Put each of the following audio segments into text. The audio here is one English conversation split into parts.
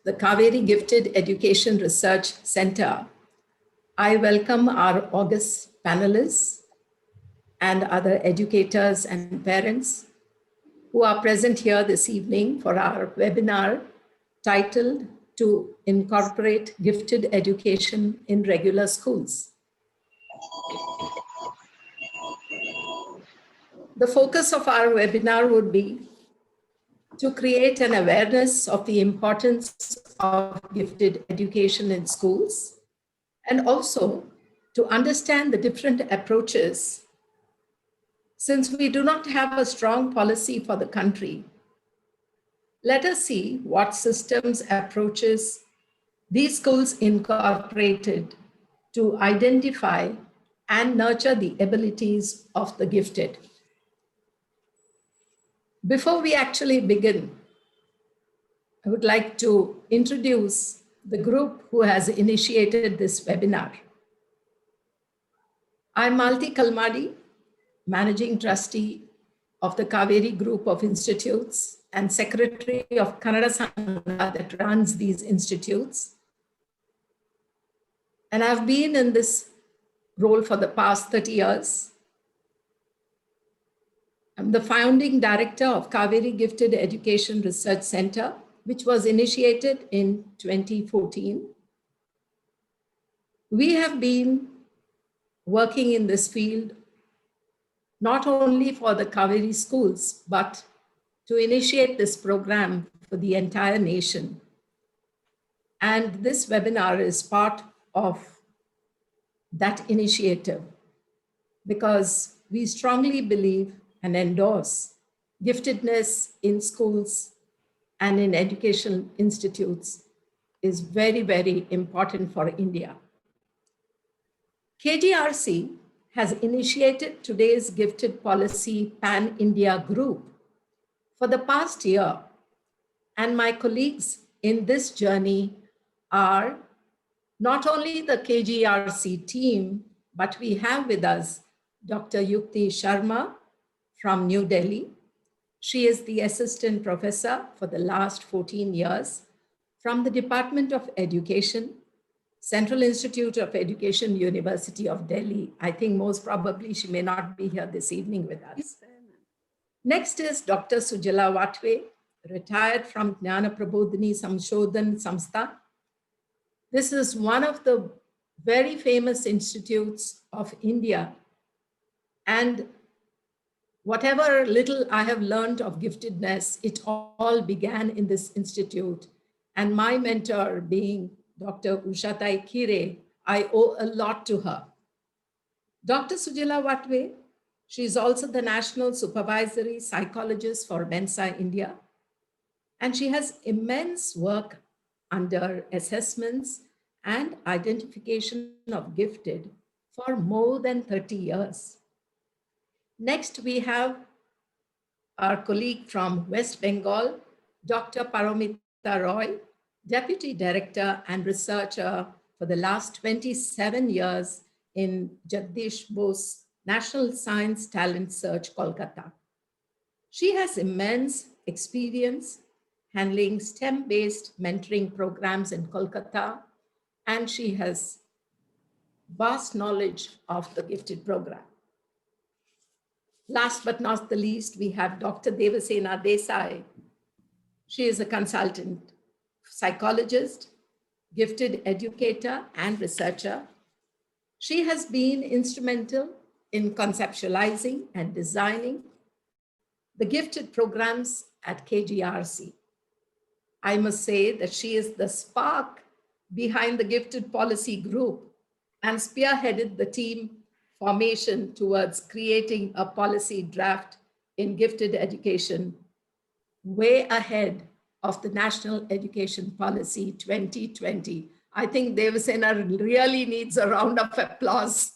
the Kaveri Gifted Education Research Center, I welcome our august panelists and other educators and parents who are present here this evening for our webinar titled "To Incorporate Gifted Education in Regular Schools." The focus of our webinar would be to create an awareness of the importance of gifted education in schools, and also to understand the different approaches. Since we do not have a strong policy for the country, let us see what systems, approaches these schools incorporated to identify and nurture the abilities of the gifted. Before we actually begin, I would like to introduce the group who has initiated this webinar. I'm Malti Kalmadi, Managing Trustee of the Kaveri Group of Institutes and Secretary of Kannada Sangha that runs these institutes. And I've been in this role for the past 30 years. I'm the founding director of Kaveri Gifted Education Research Center, which was initiated in 2014. We have been working in this field not only for the Kaveri schools, but to initiate this program for the entire nation. And this webinar is part of that initiative because we strongly believe and endorse giftedness in schools and in educational institutes is very, very important for India. KGERC has initiated today's Gifted Policy Pan-India group for the past year, and my colleagues in this journey are not only the KGERC team, but we have with us Dr. Yukti Sharma from New Delhi. She is the assistant professor for the last 14 years from the Department of Education, Central Institute of Education, University of Delhi. I think most probably she may not be here this evening with us. Next is Dr. Sujala Watwe, retired from Jnana Prabodhini Samshodhan Samstha. This is one of the very famous institutes of India. And whatever little I have learned of giftedness, it all began in this institute. And my mentor being Dr. Ushatai Kire, I owe a lot to her. Dr. Sujala Watwe, she is also the National Supervisory Psychologist for Mensa India. And she has immense work under assessments and identification of gifted for more than 30 years. Next, we have our colleague from West Bengal, Dr. Paramita Roy, Deputy Director and Researcher for the last 27 years in Jagdish Bose National Science Talent Search, Kolkata. She has immense experience handling STEM-based mentoring programs in Kolkata, and she has vast knowledge of the gifted program. Last but not the least, we have Dr. Devasena Desai. She is a consultant psychologist, gifted educator, and researcher. She has been instrumental in conceptualizing and designing the gifted programs at KGERC. I must say that she is the spark behind the Gifted Policy Group and spearheaded the team formation towards creating a policy draft in gifted education way ahead of the National Education Policy 2020. I think Devasena really needs a round of applause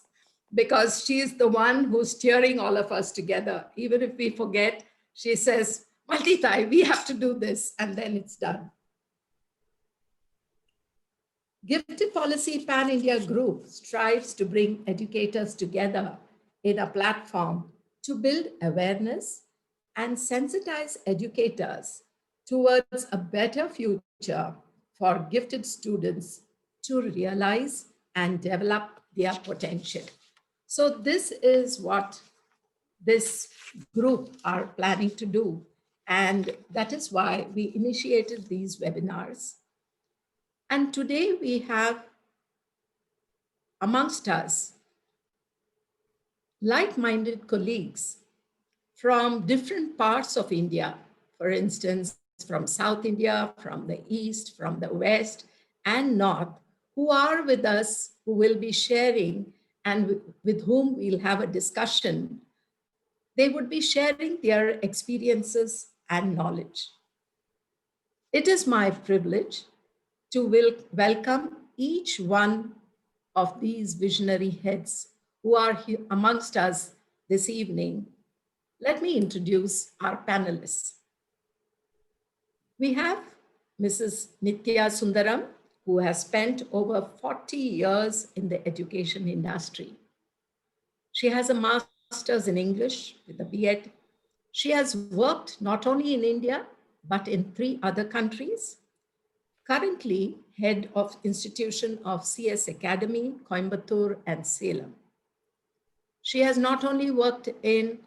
because she's the one who's steering all of us together. Even if we forget, she says, Maltithai, we have to do this, and then it's done. Gifted Policy Pan-India Group strives to bring educators together in a platform to build awareness and sensitize educators towards a better future for gifted students to realize and develop their potential. So this is what this group are planning to do. And that is why we initiated these webinars. And today we have amongst us like-minded colleagues from different parts of India, for instance, from South India, from the East, from the West and North, who are with us, who will be sharing and with whom we'll have a discussion. They would be sharing their experiences and knowledge. It is my privilege to welcome each one of these visionary heads who are here amongst us this evening. Let me introduce our panelists. We have Mrs. Nitya Sundaram, who has spent over 40 years in the education industry. She has a master's in English with a B.Ed. She has worked not only in India, but in 3 other countries. Currently, head of institution of CS Academy, Coimbatore and Salem. She has not only worked in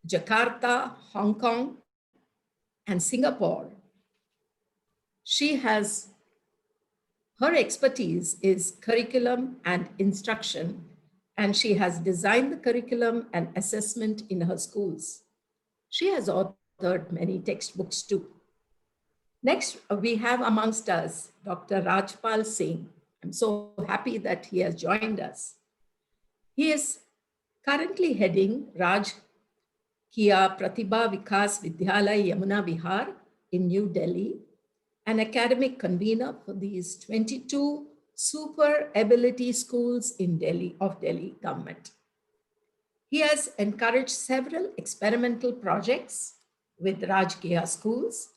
Jakarta, Hong Kong, and Singapore. Her expertise is curriculum and instruction, and she has designed the curriculum and assessment in her schools. She has authored many textbooks too. Next, we have amongst us Dr. Rajpal Singh. I'm so happy that he has joined us. He is currently heading Rajkiya Pratibha Vikas Vidyalaya Yamuna Vihar in New Delhi, an academic convener for these 22 super ability schools in Delhi government. He has encouraged several experimental projects with Rajkiya schools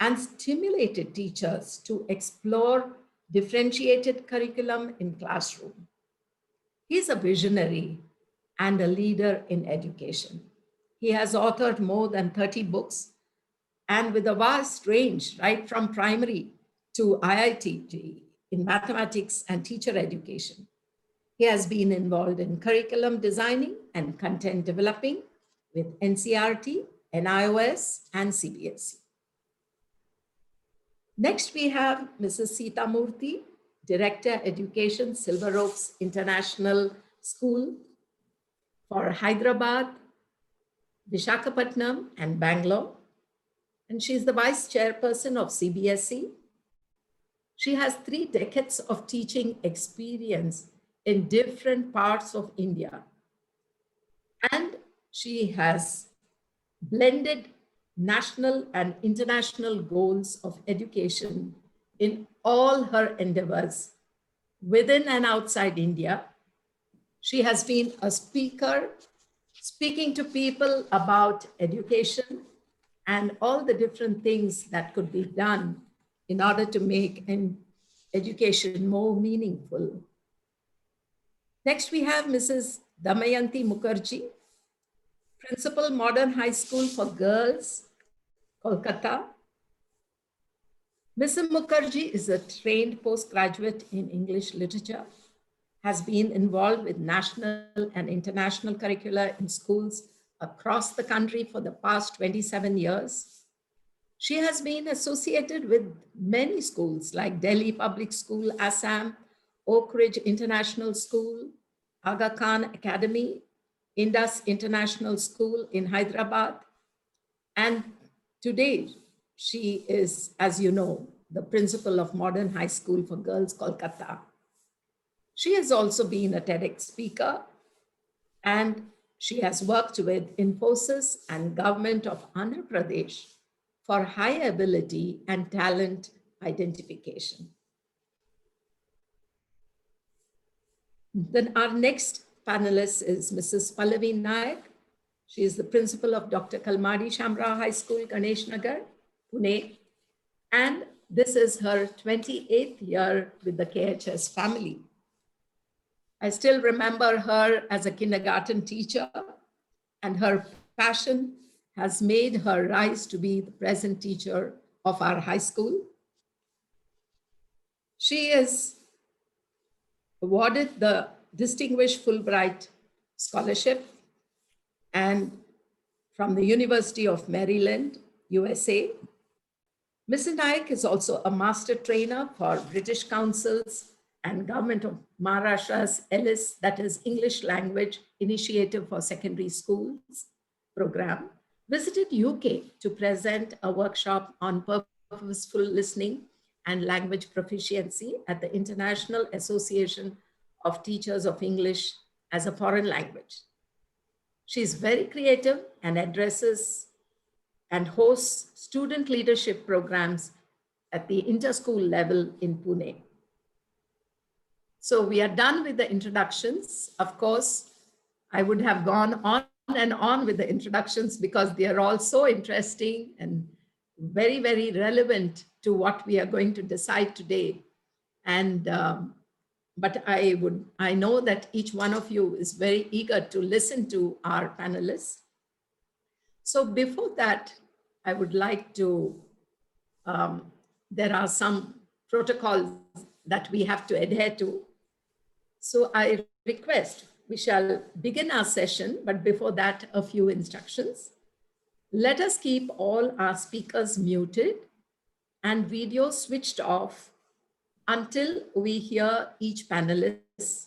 and stimulated teachers to explore differentiated curriculum in classroom. He's a visionary and a leader in education. He has authored more than 30 books and with a vast range, right from primary to IIT in mathematics and teacher education. He has been involved in curriculum designing and content developing with NCERT, NIOS, and CBSE. Next, we have Mrs. Sita Murthy, Director Education, Silver Oaks International School for Hyderabad, Visakhapatnam, and Bangalore. And she's the Vice Chairperson of CBSE. She has 3 decades of teaching experience in different parts of India. And she has blended national and international goals of education in all her endeavors within and outside India. She has been a speaker, speaking to people about education and all the different things that could be done in order to make an education more meaningful. Next, we have Mrs. Damayanti Mukherjee, Principal Modern High School for Girls, Kolkata. Mrs. Mukherjee is a trained postgraduate in English literature, has been involved with national and international curricula in schools across the country for the past 27 years. She has been associated with many schools like Delhi Public School, Assam, Oak Ridge International School, Aga Khan Academy, Indus International School in Hyderabad. And today, she is, as you know, the principal of Modern High School for Girls, Kolkata. She has also been a TEDx speaker, and she has worked with Infosys and government of Andhra Pradesh for high ability and talent identification. Then our next panelist is Mrs. Pallavi Nayak. She is the principal of Dr. Kalmadi Shamrao High School, Ganesh Nagar, Pune. And this is her 28th year with the KHS family. I still remember her as a kindergarten teacher, and her passion has made her rise to be the present teacher of our high school. She is awarded the Distinguished Fulbright Scholarship and from the University of Maryland, USA. Mr. Naik is also a master trainer for British Council's and Government of Maharashtra's ELLIS, that is English Language Initiative for Secondary Schools program, visited UK to present a workshop on purposeful listening and language proficiency at the International Association of Teachers of English as a Foreign Language. She's very creative and addresses and hosts student leadership programs at the interschool level in Pune. So we are done with the introductions. Of course, I would have gone on and on with the introductions because they are all so interesting and very, very relevant to what we are going to decide today. And but I know that each one of you is very eager to listen to our panelists. So before that, I would like to, there are some protocols that we have to adhere to. So I request we shall begin our session, but before that, a few instructions. Let us keep all our speakers muted and video switched off until we hear each panelist.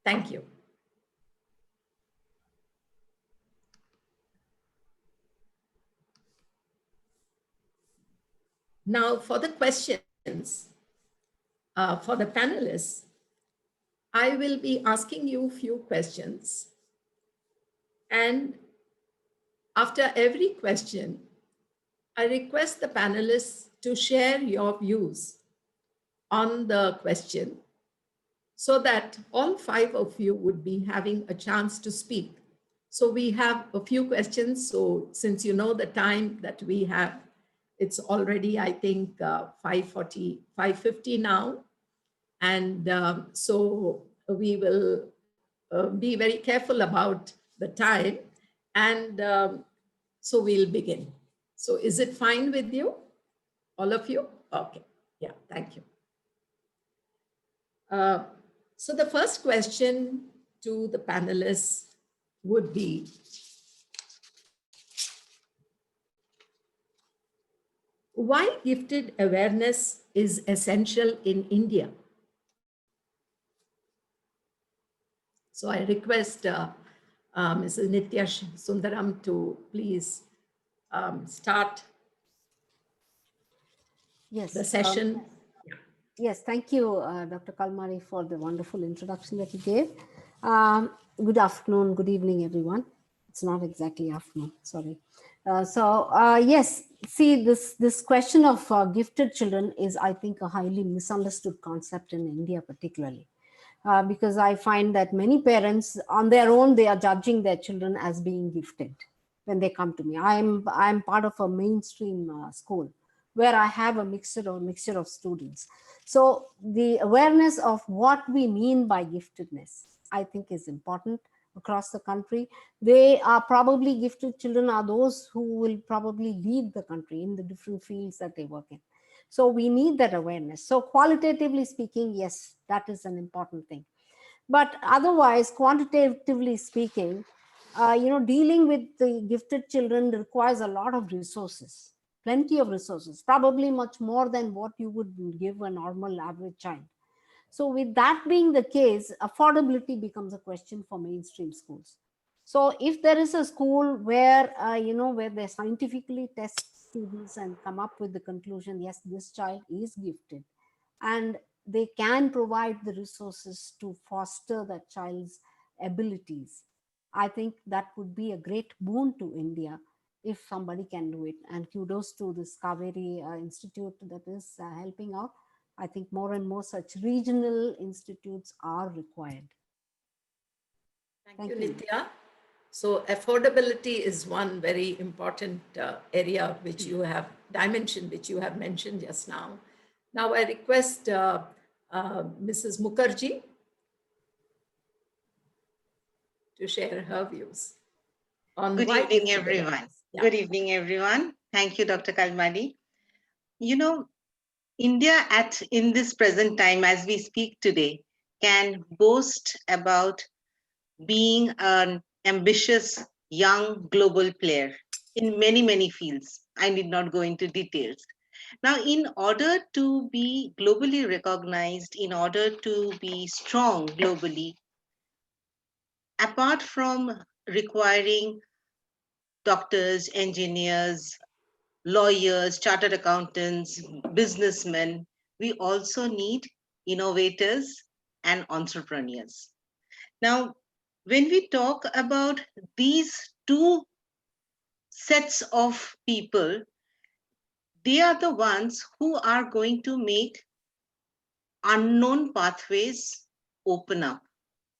Thank you. Now for the questions for the panelists, I will be asking you a few questions. And after every question, I request the panelists to share your views on the question so that all 5 of you would be having a chance to speak. So we have a few questions. So since you know the time that we have, it's already, I think, 5:40, 5:50 now. And so we will be very careful about the time. And so we'll begin. So is it fine with you, all of you? Okay, yeah, thank you. So the first question to the panelists would be, why gifted awareness is essential in India? So I request Mrs. Nitya Sundaram to please start the session. Yes, thank you, Dr. Kalmari, for the wonderful introduction that you gave. Good afternoon, good evening, everyone. It's not exactly afternoon, sorry. Yes, see, this question of gifted children is, I think, a highly misunderstood concept in India particularly. Because I find that many parents on their own, they are judging their children as being gifted when they come to me. I'm part of a mainstream school where I have a mixture of students. So the awareness of what we mean by giftedness, I think, is important across the country. They are probably gifted children are those who will probably lead the country in the different fields that they work in. So we need that awareness. So qualitatively speaking, yes, that is an important thing. But otherwise, quantitatively speaking, dealing with the gifted children requires a lot of resources, plenty of resources, probably much more than what you would give a normal average child. So with that being the case, affordability becomes a question for mainstream schools. So if there is a school where, where they scientifically test students and come up with the conclusion, yes, this child is gifted, and they can provide the resources to foster that child's abilities, I think that would be a great boon to India if somebody can do it. And kudos to this Kaveri Institute that is helping out. I think more and more such regional institutes are required. Thank you, Nitya. So affordability is one very important area which you have dimension, which you have mentioned just now. Now I request Mrs. Mukherjee to share her views on Good why evening, everyone. Yeah. Good evening, everyone. Thank you, Dr. Kalmari. You know, India in this present time, as we speak today, can boast about being an ambitious young global player in many, many fields. I need not go into details. Now, in order to be globally recognized, in order to be strong globally, apart from requiring doctors, engineers, lawyers, chartered accountants, businessmen, we also need innovators and entrepreneurs. Now, when we talk about these two sets of people, they are the ones who are going to make unknown pathways open up.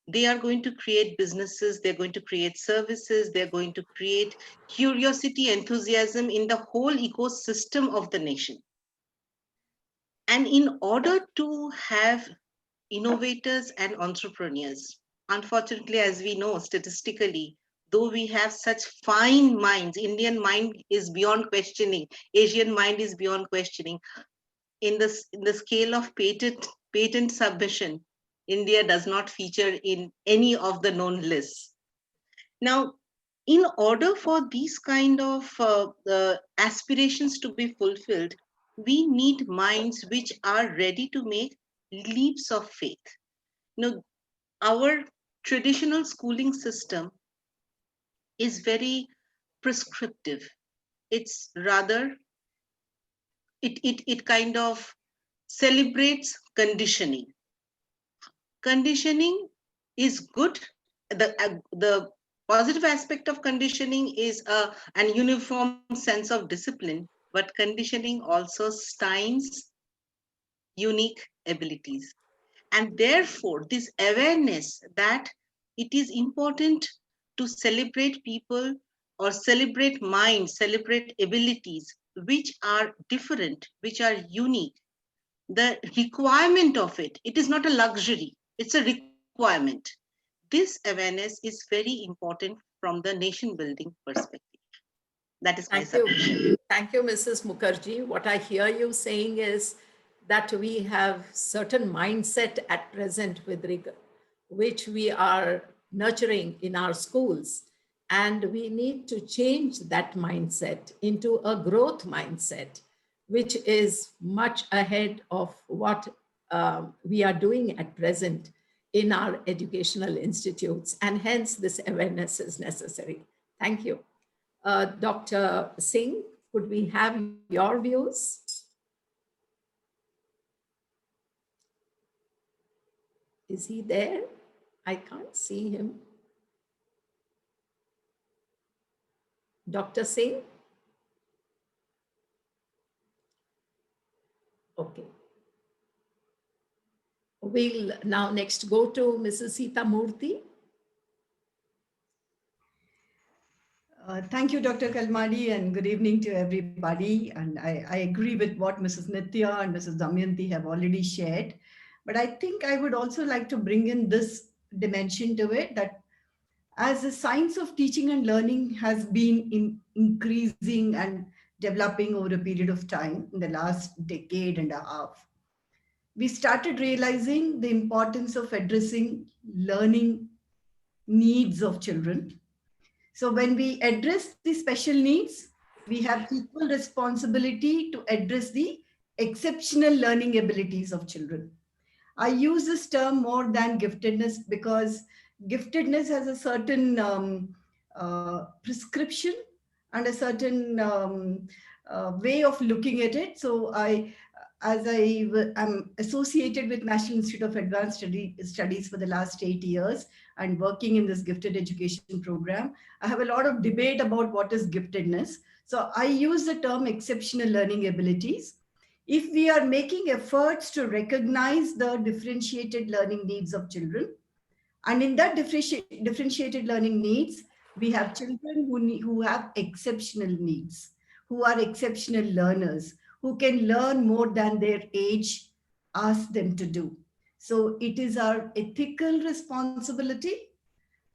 They are going to create businesses, they're going to create services, they're going to create curiosity, enthusiasm in the whole ecosystem of the nation. And in order to have innovators and entrepreneurs, unfortunately, as we know statistically, though we have such fine minds, Indian mind is beyond questioning, Asian mind is beyond questioning. In the scale of patent submission, India does not feature in any of the known lists. Now, in order for these kind of aspirations to be fulfilled, we need minds which are ready to make leaps of faith. Now, our traditional schooling system is very prescriptive. It's rather, it kind of celebrates conditioning. Conditioning is good. The positive aspect of conditioning is an uniform sense of discipline, but conditioning also stymies unique abilities. And therefore, this awareness that it is important to celebrate people or celebrate minds, celebrate abilities which are different, which are unique. The requirement of it is not a luxury, it's a requirement. This awareness is very important from the nation building perspective. That is my Thank you. submission. Thank you, Mrs. Mukherjee. What I hear you saying is that we have certain mindset at present with regard, which we are nurturing in our schools. And we need to change that mindset into a growth mindset, which is much ahead of what we are doing at present in our educational institutes. And hence, this awareness is necessary. Thank you. Dr. Singh, could we have your views? Is he there? I can't see him. Dr. Singh? Okay. We'll now next go to Mrs. Sita Murthy. Thank you, Dr. Kalmadi, and good evening to everybody. And I agree with what Mrs. Nitya and Mrs. Damayanti have already shared. But I think I would also like to bring in this dimension to it, that as the science of teaching and learning has been increasing and developing over a period of time in the last decade and a half, we started realizing the importance of addressing learning needs of children. So when we address the special needs, we have equal responsibility to address the exceptional learning abilities of children. I use this term more than giftedness because giftedness has a certain prescription and a certain way of looking at it. So as I am associated with National Institute of Advanced Studies for the last 8 years and working in this gifted education program, I have a lot of debate about what is giftedness. So I use the term exceptional learning abilities. If we are making efforts to recognize the differentiated learning needs of children, and in that differentiated learning needs, we have children who have exceptional needs, who are exceptional learners, who can learn more than their age asks them to do. So it is our ethical responsibility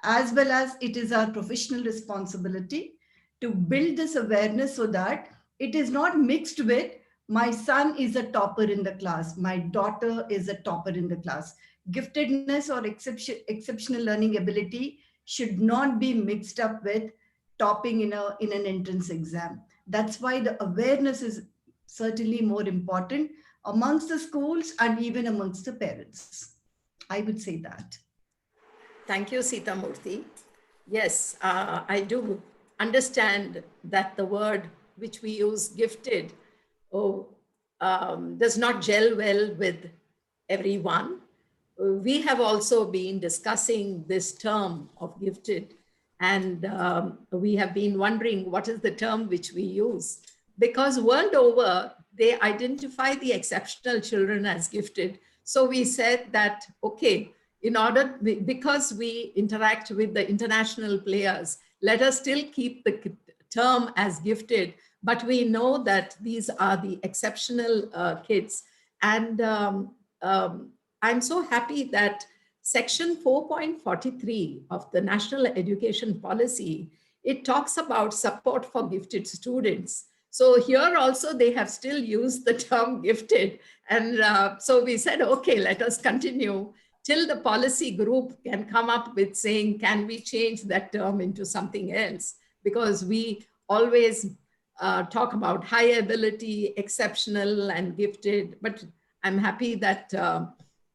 as well as it is our professional responsibility to build this awareness so that it is not mixed with my son is a topper in the class, my daughter is a topper in the class. Giftedness or exceptional learning ability should not be mixed up with topping in an entrance exam. That's why the awareness is certainly more important amongst the schools and even amongst the parents. I would say that. Thank you, Sita Murthy. Yes, I do understand that the word which we use, gifted, oh, does not gel well with everyone. We have also been discussing this term of gifted, and we have been wondering what is the term which we use. Because world over, they identify the exceptional children as gifted. So we said that, okay, in order, because we interact with the international players, let us still keep the term as gifted, but we know that these are the exceptional kids. And I'm so happy that section 4.43 of the National Education Policy, it talks about support for gifted students. So here also they have still used the term gifted. And so we said, okay, let us continue till the policy group can come up with saying, can we change that term into something else? Because we always talk about high ability, exceptional, and gifted. But I'm happy that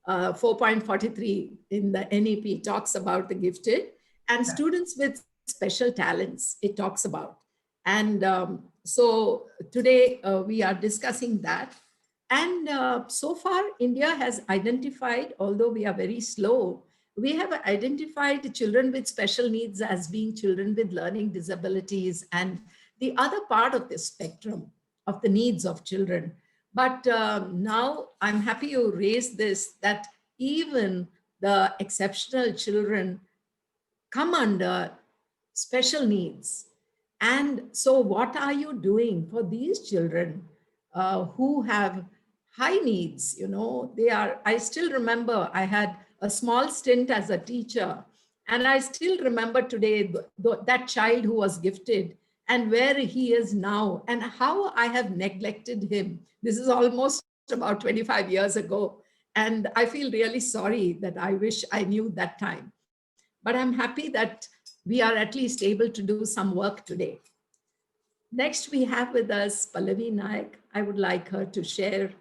4.43 in the NEP talks about the gifted, and students with special talents, it talks about. And so today we are discussing that. And so far, India has identified, although we are very slow, we have identified children with special needs as being children with learning disabilities and the other part of the spectrum of the needs of children. But now I'm happy you raised this, that even the exceptional children come under special needs. And so what are you doing for these children who have high needs? You know, I still remember I had a small stint as a teacher, and I still remember today that child who was gifted and where he is now and how I have neglected him. This is almost about 25 years ago. And I feel really sorry that I wish I knew that time. But I'm happy that we are at least able to do some work today. Next, we have with us Pallavi Naik. I would like her to share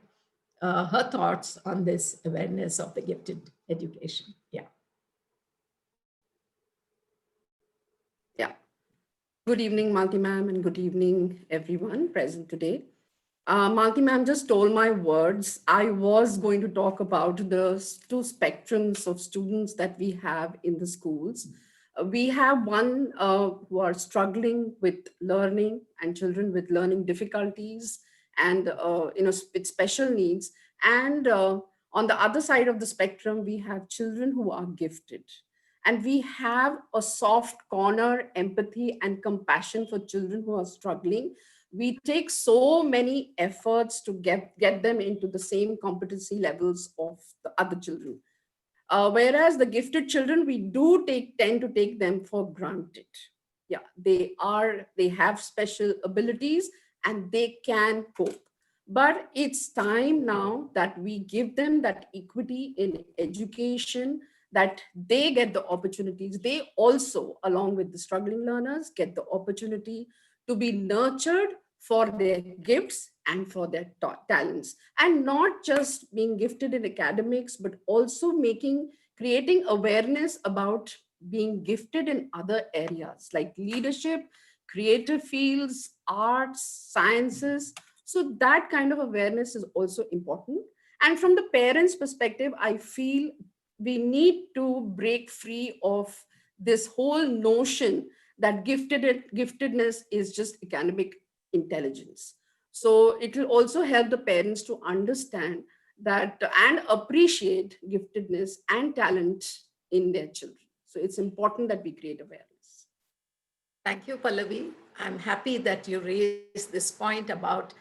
her thoughts on this awareness of the gifted education. Yeah. Yeah. Good evening, Malti ma'am, and good evening, everyone present today. Malti ma'am just stole my words. I was going to talk about the two spectrums of students that we have in the schools. We have one who are struggling with learning and children with learning difficulties and with special needs. And on the other side of the spectrum, we have children who are gifted. And we have a soft corner, empathy and compassion for children who are struggling. We take so many efforts to get them into the same competency levels of the other children. Whereas the gifted children, we do tend to take them for granted. Yeah, they have special abilities and they can cope. But it's time now that we give them that equity in education, that they get the opportunities. They also, along with the struggling learners, get the opportunity to be nurtured for their gifts and for their talents, and not just being gifted in academics, but also creating awareness about being gifted in other areas like leadership, creative fields, arts, sciences. So that kind of awareness is also important. And from the parents' perspective, I feel we need to break free of this whole notion that giftedness is just academic intelligence. So it will also help the parents to understand that and appreciate giftedness and talent in their children. So it's important that we create awareness. Thank you, Pallavi. I'm happy that you raised this point about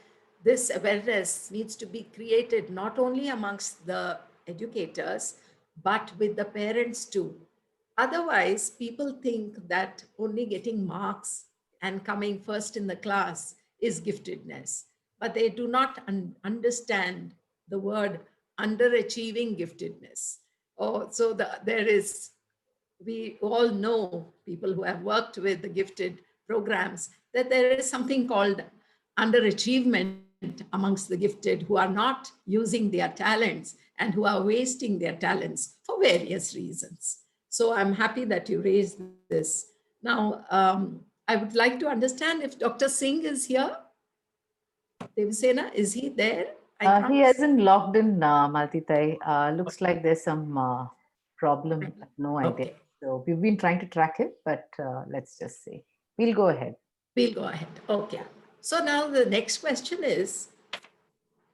this awareness needs to be created not only amongst the educators, but with the parents too. Otherwise, people think that only getting marks and coming first in the class is giftedness. but they do not understand the word underachieving giftedness. Oh, so there is, we all know, people who have worked with the gifted programs, that there is something called underachievement amongst the gifted, who are not using their talents and who are wasting their talents for various reasons. So I'm happy that you raised this. Now, I would like to understand if Dr. Singh is here. Devasena, is he there? He hasn't logged in, Maltitai. Looks like there's some problem, but no idea. Okay. So we've been trying to track it, but let's just see. We'll go ahead. We'll go ahead. Okay. So now the next question is,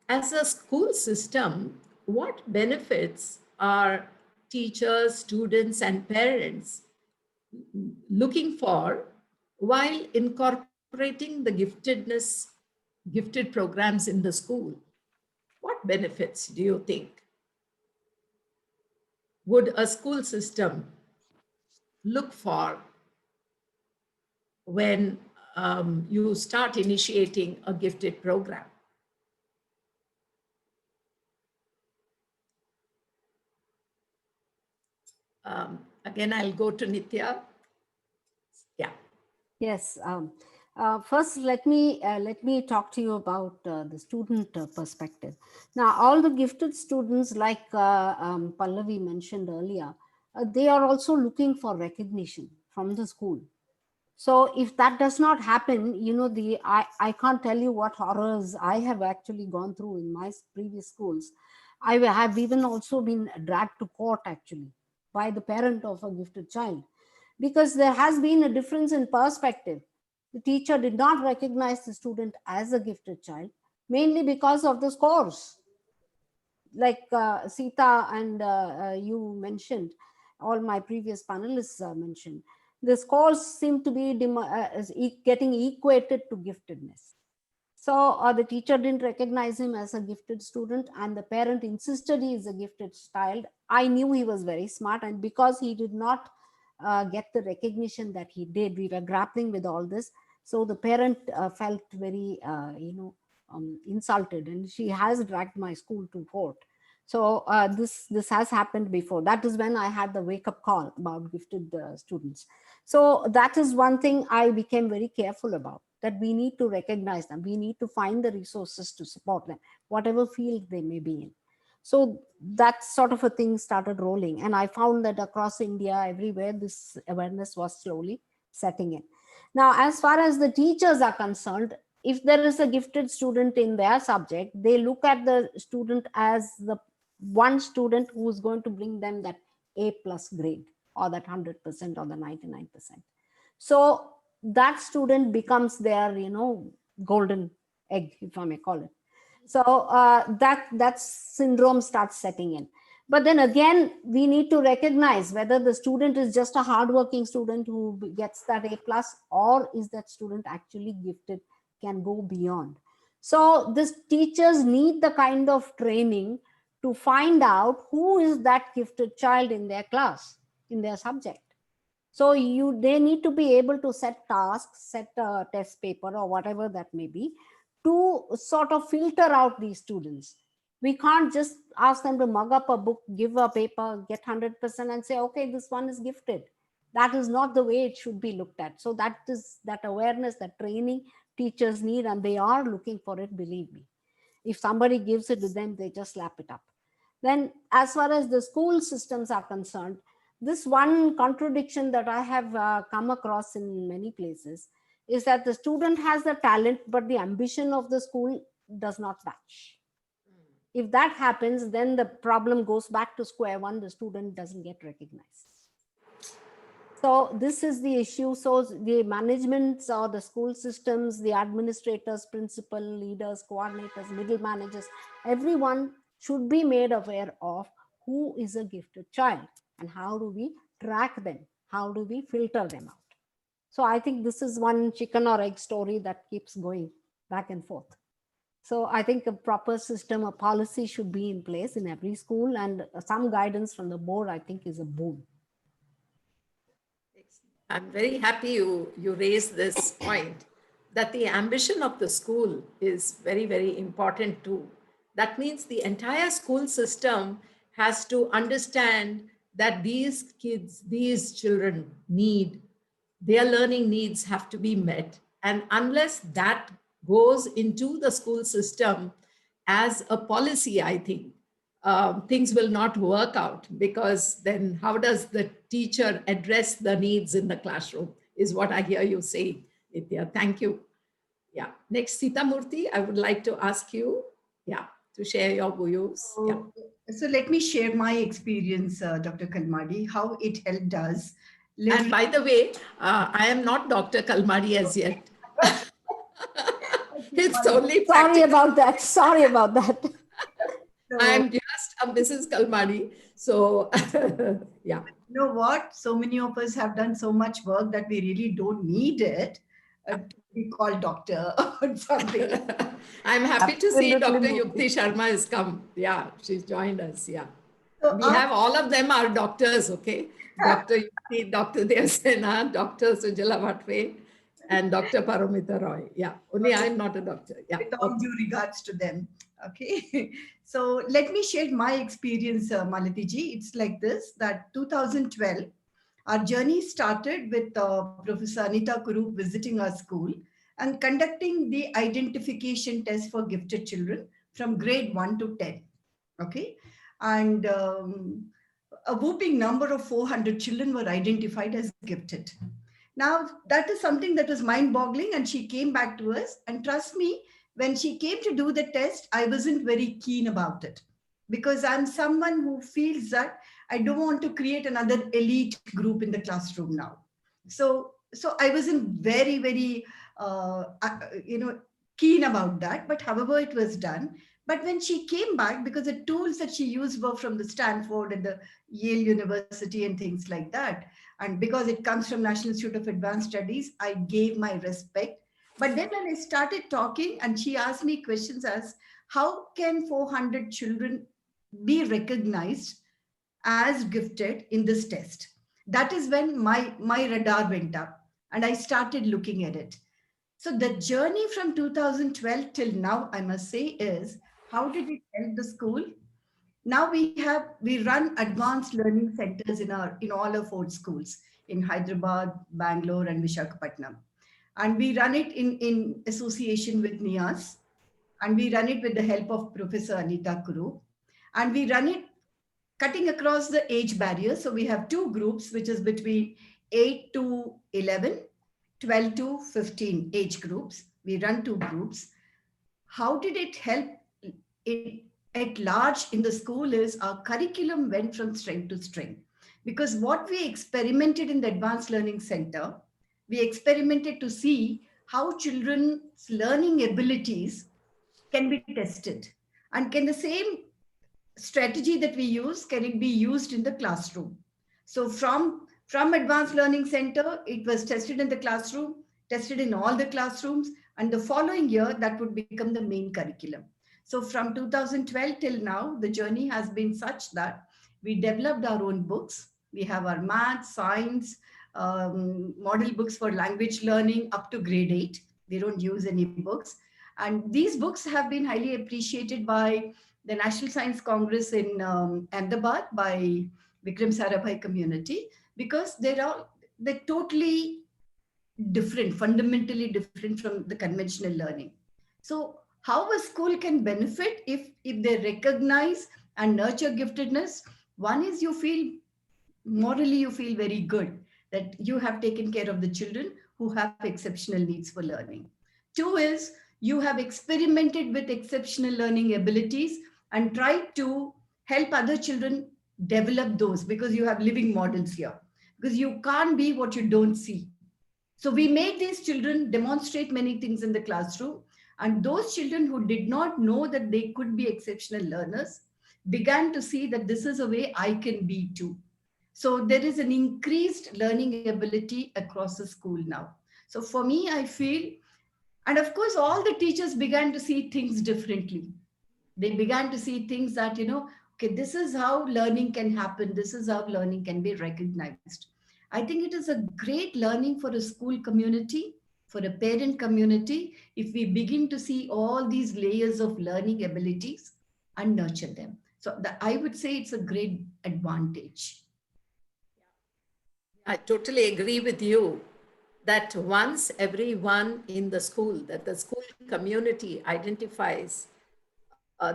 as a school system, what benefits are teachers, students, and parents looking for while incorporating the gifted programs in the school? What benefits do you think would a school system look for when you start initiating a gifted program? Again, I'll go to Nitya. Yeah. Yes. First, let me talk to you about the student perspective. Now, all the gifted students, like Pallavi mentioned earlier, they are also looking for recognition from the school. So if that does not happen, I can't tell you what horrors I have actually gone through in my previous schools. I have even also been dragged to court actually by the parent of a gifted child, because there has been a difference in perspective. The teacher did not recognize the student as a gifted child, mainly because of the scores. Like Sita and you mentioned, all my previous panelists mentioned, the scores seem to be getting equated to giftedness. So the teacher didn't recognize him as a gifted student, and the parent insisted he is a gifted child. I knew he was very smart, and because he did not get the recognition that he did, we were grappling with all this. So the parent felt very, insulted, and she has dragged my school to court. So this has happened before. That is when I had the wake-up call about gifted students. So that is one thing I became very careful about, that we need to recognize them. We need to find the resources to support them, whatever field they may be in. So that sort of a thing started rolling. And I found that across India, everywhere, this awareness was slowly setting in. Now, as far as the teachers are concerned, if there is a gifted student in their subject, they look at the student as the one student who is going to bring them that A+ grade, or that 100% or the 99%. So that student becomes their, golden egg, if I may call it. So that syndrome starts setting in. But then again, we need to recognize whether the student is just a hardworking student who gets that A+, or is that student actually gifted, can go beyond. So these teachers need the kind of training to find out who is that gifted child in their class, in their subject. So they need to be able to set tasks, set a test paper or whatever that may be, to sort of filter out these students. We can't just ask them to mug up a book, give a paper, get 100% and say, okay, this one is gifted. That is not the way it should be looked at. So that is that awareness, that training teachers need, and they are looking for it, believe me. If somebody gives it to them, they just slap it up. Then as far as the school systems are concerned, this one contradiction that I have come across in many places is that the student has the talent, but the ambition of the school does not match. If that happens, then the problem goes back to square one. The student doesn't get recognized. So this is the issue. So the managements or the school systems, the administrators, principal, leaders, coordinators, middle managers, everyone should be made aware of who is a gifted child and how do we track them? How do we filter them out? So I think this is one chicken or egg story that keeps going back and forth. So I think a proper system, a policy should be in place in every school, and some guidance from the board, I think, is a boon. I'm very happy you raised this point, that the ambition of the school is very, very important too. That means the entire school system has to understand that these kids, these children need, their learning needs have to be met. And unless that goes into the school system as a policy, I think things will not work out, because then how does the teacher address the needs in the classroom is what I hear you saying, Nitya. Thank you. Yeah. Next, Sita Murthy, I would like to ask you, yeah, to share your views. Yeah. So let me share my experience, Dr. Kalmadi, how it helped us. And by the way, I am not Dr. Kalmari as yet. It's only Sorry practical. about that. Sorry about that. I'm just a Mrs. Kalmari. So, yeah. You know what? So many of us have done so much work that we really don't need it to be called doctor or something. I'm happy to see Absolutely. Dr. Yukti Sharma has come. Yeah, she's joined us. Yeah. So We have all of them are doctors, okay? Dr. Yukti, Dr. Devsena, Dr. Sujala Bhatve, and Dr. Paramita Roy. Yeah, only I'm not a doctor. Yeah. with all due regards to them. Okay. So let me share my experience, Malati ji. It's like this, that 2012, our journey started with Professor Anita Kurup visiting our school and conducting the identification test for gifted children from grade 1 to 10. Okay. And a whooping number of 400 children were identified as gifted. Now, that is something that was mind boggling. And she came back to us. And trust me, when she came to do the test, I wasn't very keen about it, because I'm someone who feels that I don't want to create another elite group in the classroom now. So I wasn't very, very, you know, keen about that. But however, it was done. But when she came back, because the tools that she used were from the Stanford and the Yale University and things like that, and because it comes from National Institute of Advanced Studies, I gave my respect. But then when I started talking and she asked me questions as, how can 400 children be recognized as gifted in this test? That is when my radar went up and I started looking at it. So the journey from 2012 till now, I must say, is how did it help the school? Now we run advanced learning centers in all our 4 schools in Hyderabad, Bangalore, and Visakhapatnam. And we run it in association with NIAS, and we run it with the help of Professor Anita Kuru. And we run it cutting across the age barrier. So we have 2 groups, which is between 8 to 11, 12 to 15 age groups. We run 2 groups. How did it help it at large in the school is our curriculum went from strength to strength. Because what we experimented in the Advanced Learning Center, we experimented to see how children's learning abilities can be tested. And can the same strategy that we use, can it be used in the classroom? So from Advanced Learning Center, it was tested in the classroom, tested in all the classrooms, and the following year that would become the main curriculum. So from 2012 till now, the journey has been such that we developed our own books. We have our math, science, model books for language learning up to grade 8. We don't use any books. And these books have been highly appreciated by the National Science Congress in Ahmedabad, by Vikram Sarabhai community, because they're totally different, fundamentally different from the conventional learning. So how a school can benefit if they recognize and nurture giftedness? One is morally you feel very good that you have taken care of the children who have exceptional needs for learning. 2 is you have experimented with exceptional learning abilities and tried to help other children develop those, because you have living models here, because you can't be what you don't see. So we made these children demonstrate many things in the classroom, and those children who did not know that they could be exceptional learners began to see that this is a way I can be too. So there is an increased learning ability across the school now. So for me, I feel, and of course, all the teachers began to see things differently. They began to see things that, okay, this is how learning can happen. This is how learning can be recognized. I think it is a great learning for a school community For a parent community, if we begin to see all these layers of learning abilities and nurture them. So I would say it's a great advantage. I totally agree with you that once everyone in the school, that the school community identifies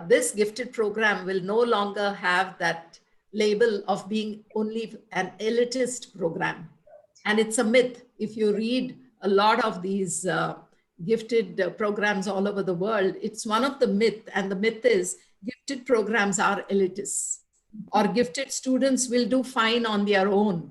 this gifted program will no longer have that label of being only an elitist program. And it's a myth. If you read a lot of these gifted programs all over the world, it's one of the myth. And the myth is gifted programs are elitists or gifted students will do fine on their own.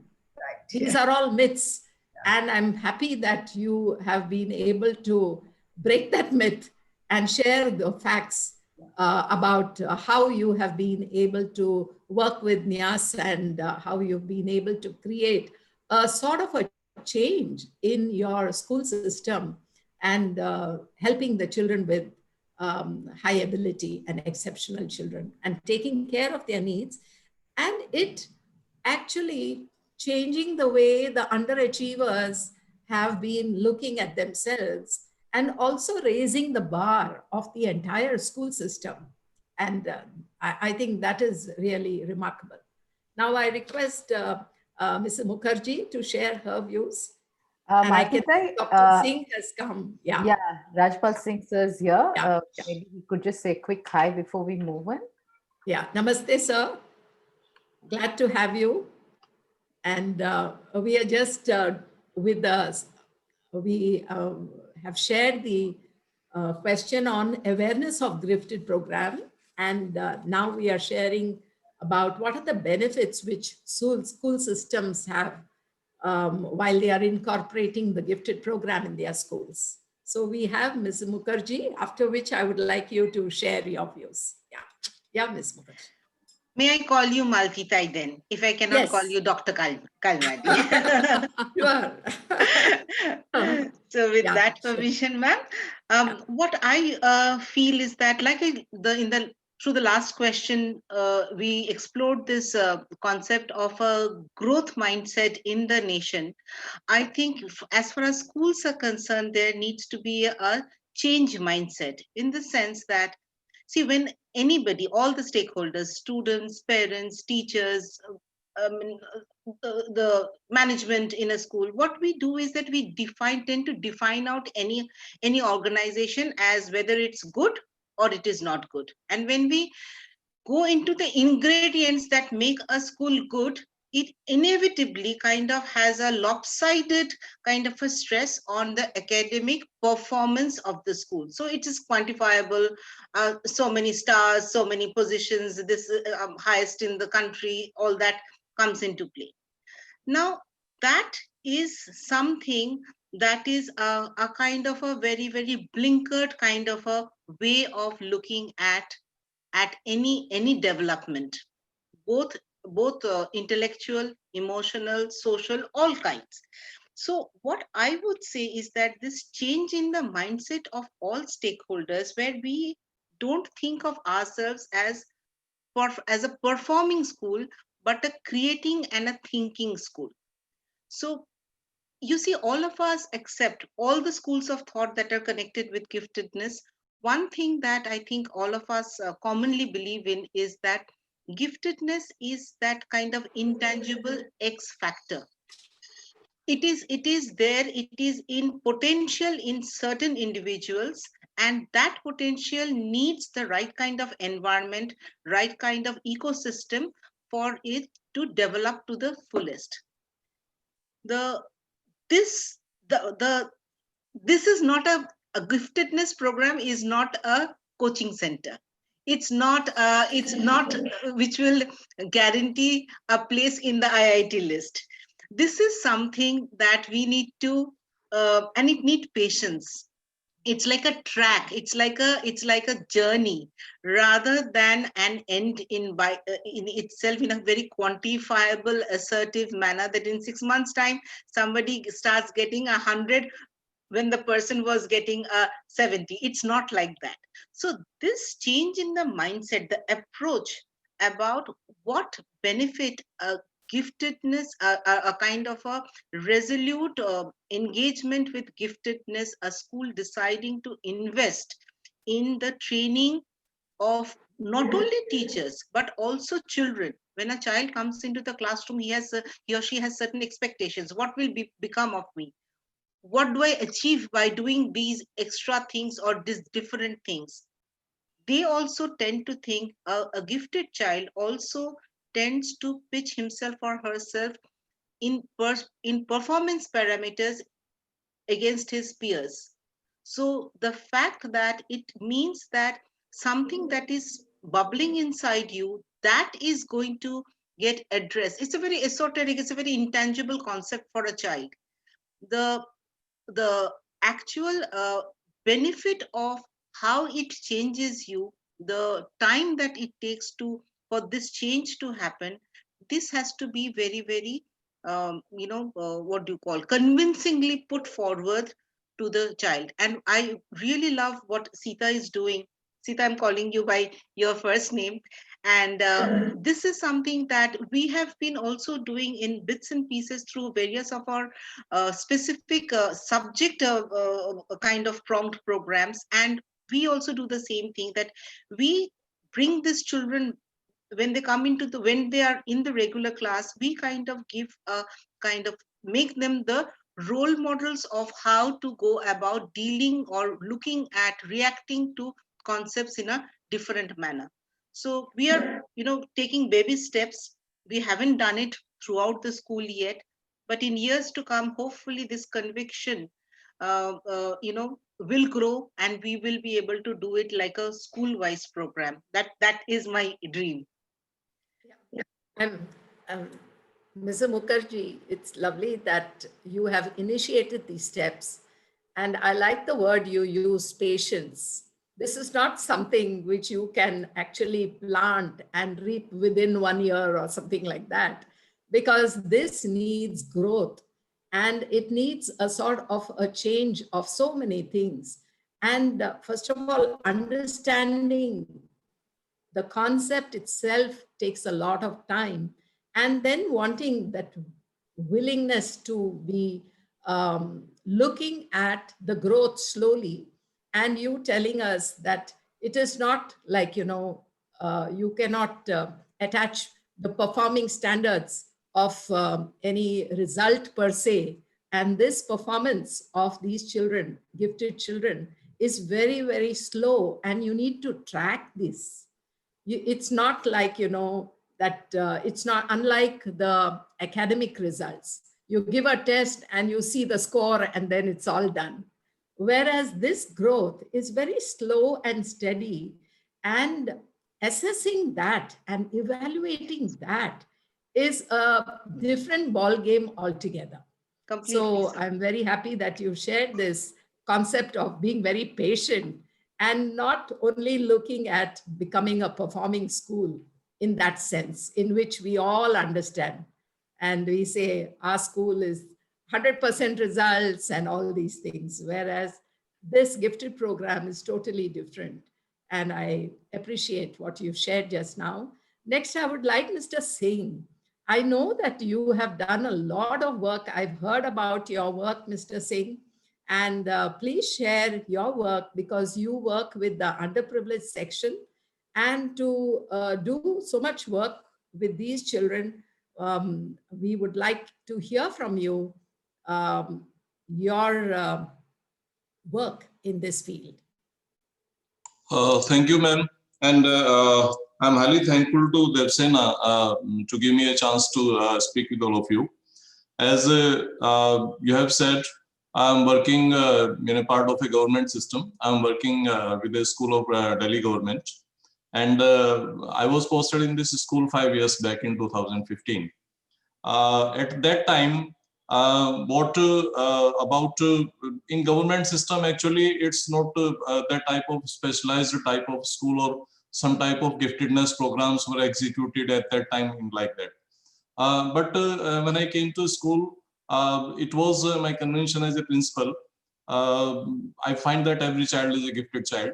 These are all myths. And I'm happy that you have been able to break that myth and share the facts about how you have been able to work with NIAS and how you've been able to create a sort of a change in your school system and helping the children with high ability and exceptional children and taking care of their needs. And it actually changing the way the underachievers have been looking at themselves and also raising the bar of the entire school system. And I think that is really remarkable. Now I request Mrs. Mukherjee to share her views. And I can Malti-tai, Dr. Singh has come. Yeah. yeah, Rajpal Singh sir is here. Yeah. Maybe we could just say a quick hi before we move on. Yeah. Namaste, sir. Glad to have you. And we are just with us. We have shared the question on awareness of gifted program. And now we are sharing about what are the benefits which school systems have while they are incorporating the gifted program in their schools. So we have Ms. Mukherjee, after which I would like you to share your views. Yeah, yeah, Ms. Mukherjee. May I call you Malti-tai then, if I cannot call you Dr. Kalmadi? Sure. So with Yeah, that sure. permission, ma'am, what I feel is that, like through the last question, we explored this concept of a growth mindset in the nation. I think as far as schools are concerned, there needs to be a change mindset in the sense that, see, when anybody, all the stakeholders, students, parents, teachers, the management in a school, what we do is that we tend to define out any organization as whether it's good or it is not good. And when we go into the ingredients that make a school good, it inevitably kind of has a lopsided kind of a stress on the academic performance of the school. So it is quantifiable, so many stars, so many positions, this highest in the country, all that comes into play. Now, that is something that is a kind of a very, very blinkered kind of a way of looking at any development, both intellectual, emotional, social, all kinds. So what I would say is that this change in the mindset of all stakeholders, where we don't think of ourselves as a performing school, but a creating and a thinking school. So you see, all of us, except all the schools of thought that are connected with giftedness, one thing that I think all of us commonly believe in is that giftedness is that kind of intangible X factor. It is there, it is in potential in certain individuals, and that potential needs the right kind of environment, right kind of ecosystem for it to develop to the fullest. This is not a giftedness program, is not a coaching center. It's not which will guarantee a place in the IIT list. This is something that we need to and it needs patience. It's like a track, it's like a journey rather than an end in itself, in a very quantifiable, assertive manner, that in 6 months time somebody starts getting 100 when the person was getting a 70. It's not like that. So this change in the mindset, the approach about what benefit giftedness, a kind of a resolute engagement with giftedness, a school deciding to invest in the training of not only teachers but also children. When a child comes into the classroom, he or she has certain expectations. What will become of me? What do I achieve by doing these extra things or these different things? They also tend to think, a gifted child also tends to pitch himself or herself in performance parameters against his peers. So the fact that it means that something that is bubbling inside you, that is going to get addressed. It's a very esoteric, it's a very intangible concept for a child. The the actual benefit of how it changes you, the time that it takes to for this change to happen, this has to be very, very what do you call, convincingly put forward to the child. And I really love what Sita is doing. Sita, I'm calling you by your first name. And this is something that we have been also doing in bits and pieces through various of our specific subject kind of prompt programs. And we also do the same thing, that we bring these children, when they come into when they are in the regular class, we kind of give a kind of make them the role models of how to go about dealing or looking at reacting to concepts in a different manner. So we are, taking baby steps. We haven't done it throughout the school yet, but in years to come, hopefully this conviction will grow, and we will be able to do it like a school wise program. That is my dream. And Mr. Mukherjee, it's lovely that you have initiated these steps. And I like the word you use, patience. This is not something which you can actually plant and reap within 1 year or something like that, because this needs growth and it needs a sort of a change of so many things. And first of all, understanding the concept itself takes a lot of time, and then wanting that willingness to be looking at the growth slowly, and you telling us that it is not like, you cannot attach the performing standards of any result per se, and this performance of these children, gifted children, is very, very slow, and you need to track this. It's not like, that it's not unlike the academic results. You give a test and you see the score and then it's all done. Whereas this growth is very slow and steady, and assessing that and evaluating that is a different ball game altogether. Completely. So I'm very happy that you shared this concept of being very patient and not only looking at becoming a performing school in that sense, in which we all understand. And we say our school is 100% results and all these things, whereas this gifted program is totally different. And I appreciate what you shared just now. Next, I would like Mr. Singh. I know that you have done a lot of work. I've heard about your work, Mr. Singh. And please share your work, because you work with the underprivileged section, and to do so much work with these children. We would like to hear from you your work in this field. Thank you, ma'am. And I'm highly thankful to Devsena to give me a chance to speak with all of you. As you have said, I'm working in a part of a government system. I'm working with the school of Delhi government. And I was posted in this school 5 years back in 2015. At that time, in government system, actually, it's not that type of specialized type of school or some type of giftedness programs were executed at that time like that. But when I came to school, it was my convention as a principal. I find that every child is a gifted child,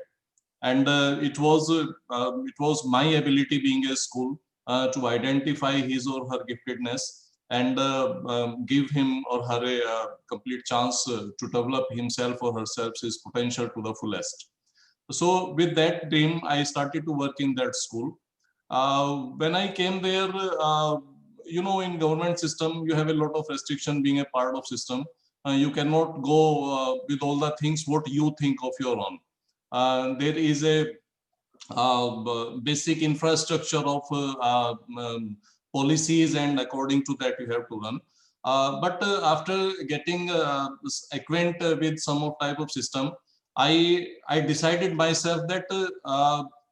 and it was my ability, being a school, to identify his or her giftedness and give him or her a complete chance to develop himself or herself, his potential to the fullest. So with that dream, I started to work in that school. When I came there, in government system, you have a lot of restriction being a part of system. You cannot go with all the things what you think of your own. There is a basic infrastructure of policies, and according to that you have to run. But after getting acquainted with some of type of system, I decided myself that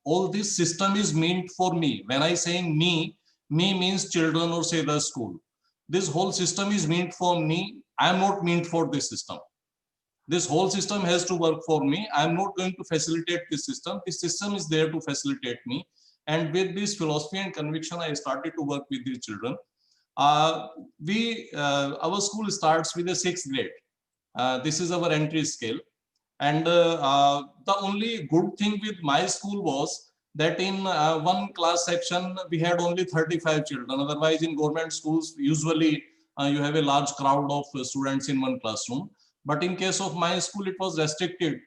all this system is meant for me. When I saying me means children or say the school. This whole system is meant for me. I am not meant for this system. This whole system has to work for me. I'm not going to facilitate this system. This system is there to facilitate me. And with this philosophy and conviction, I started to work with these children. Our school starts with a 6th grade. This is our entry scale. And the only good thing with my school was that in one class section, we had only 35 children. Otherwise, in government schools, usually you have a large crowd of students in one classroom. But in case of my school, it was strictly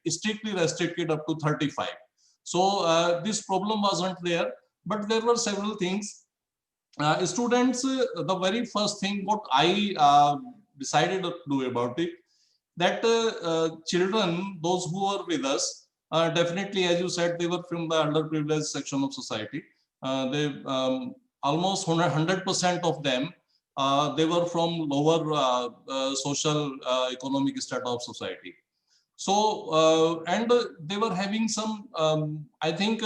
restricted up to 35. So this problem wasn't there, but there were several things. Students, the very first thing what I decided to do about it, that children, those who are with us, definitely, as you said, they were from the underprivileged section of society. Almost 100% of them, they were from lower social economic strata of society. So, and they were having some, I think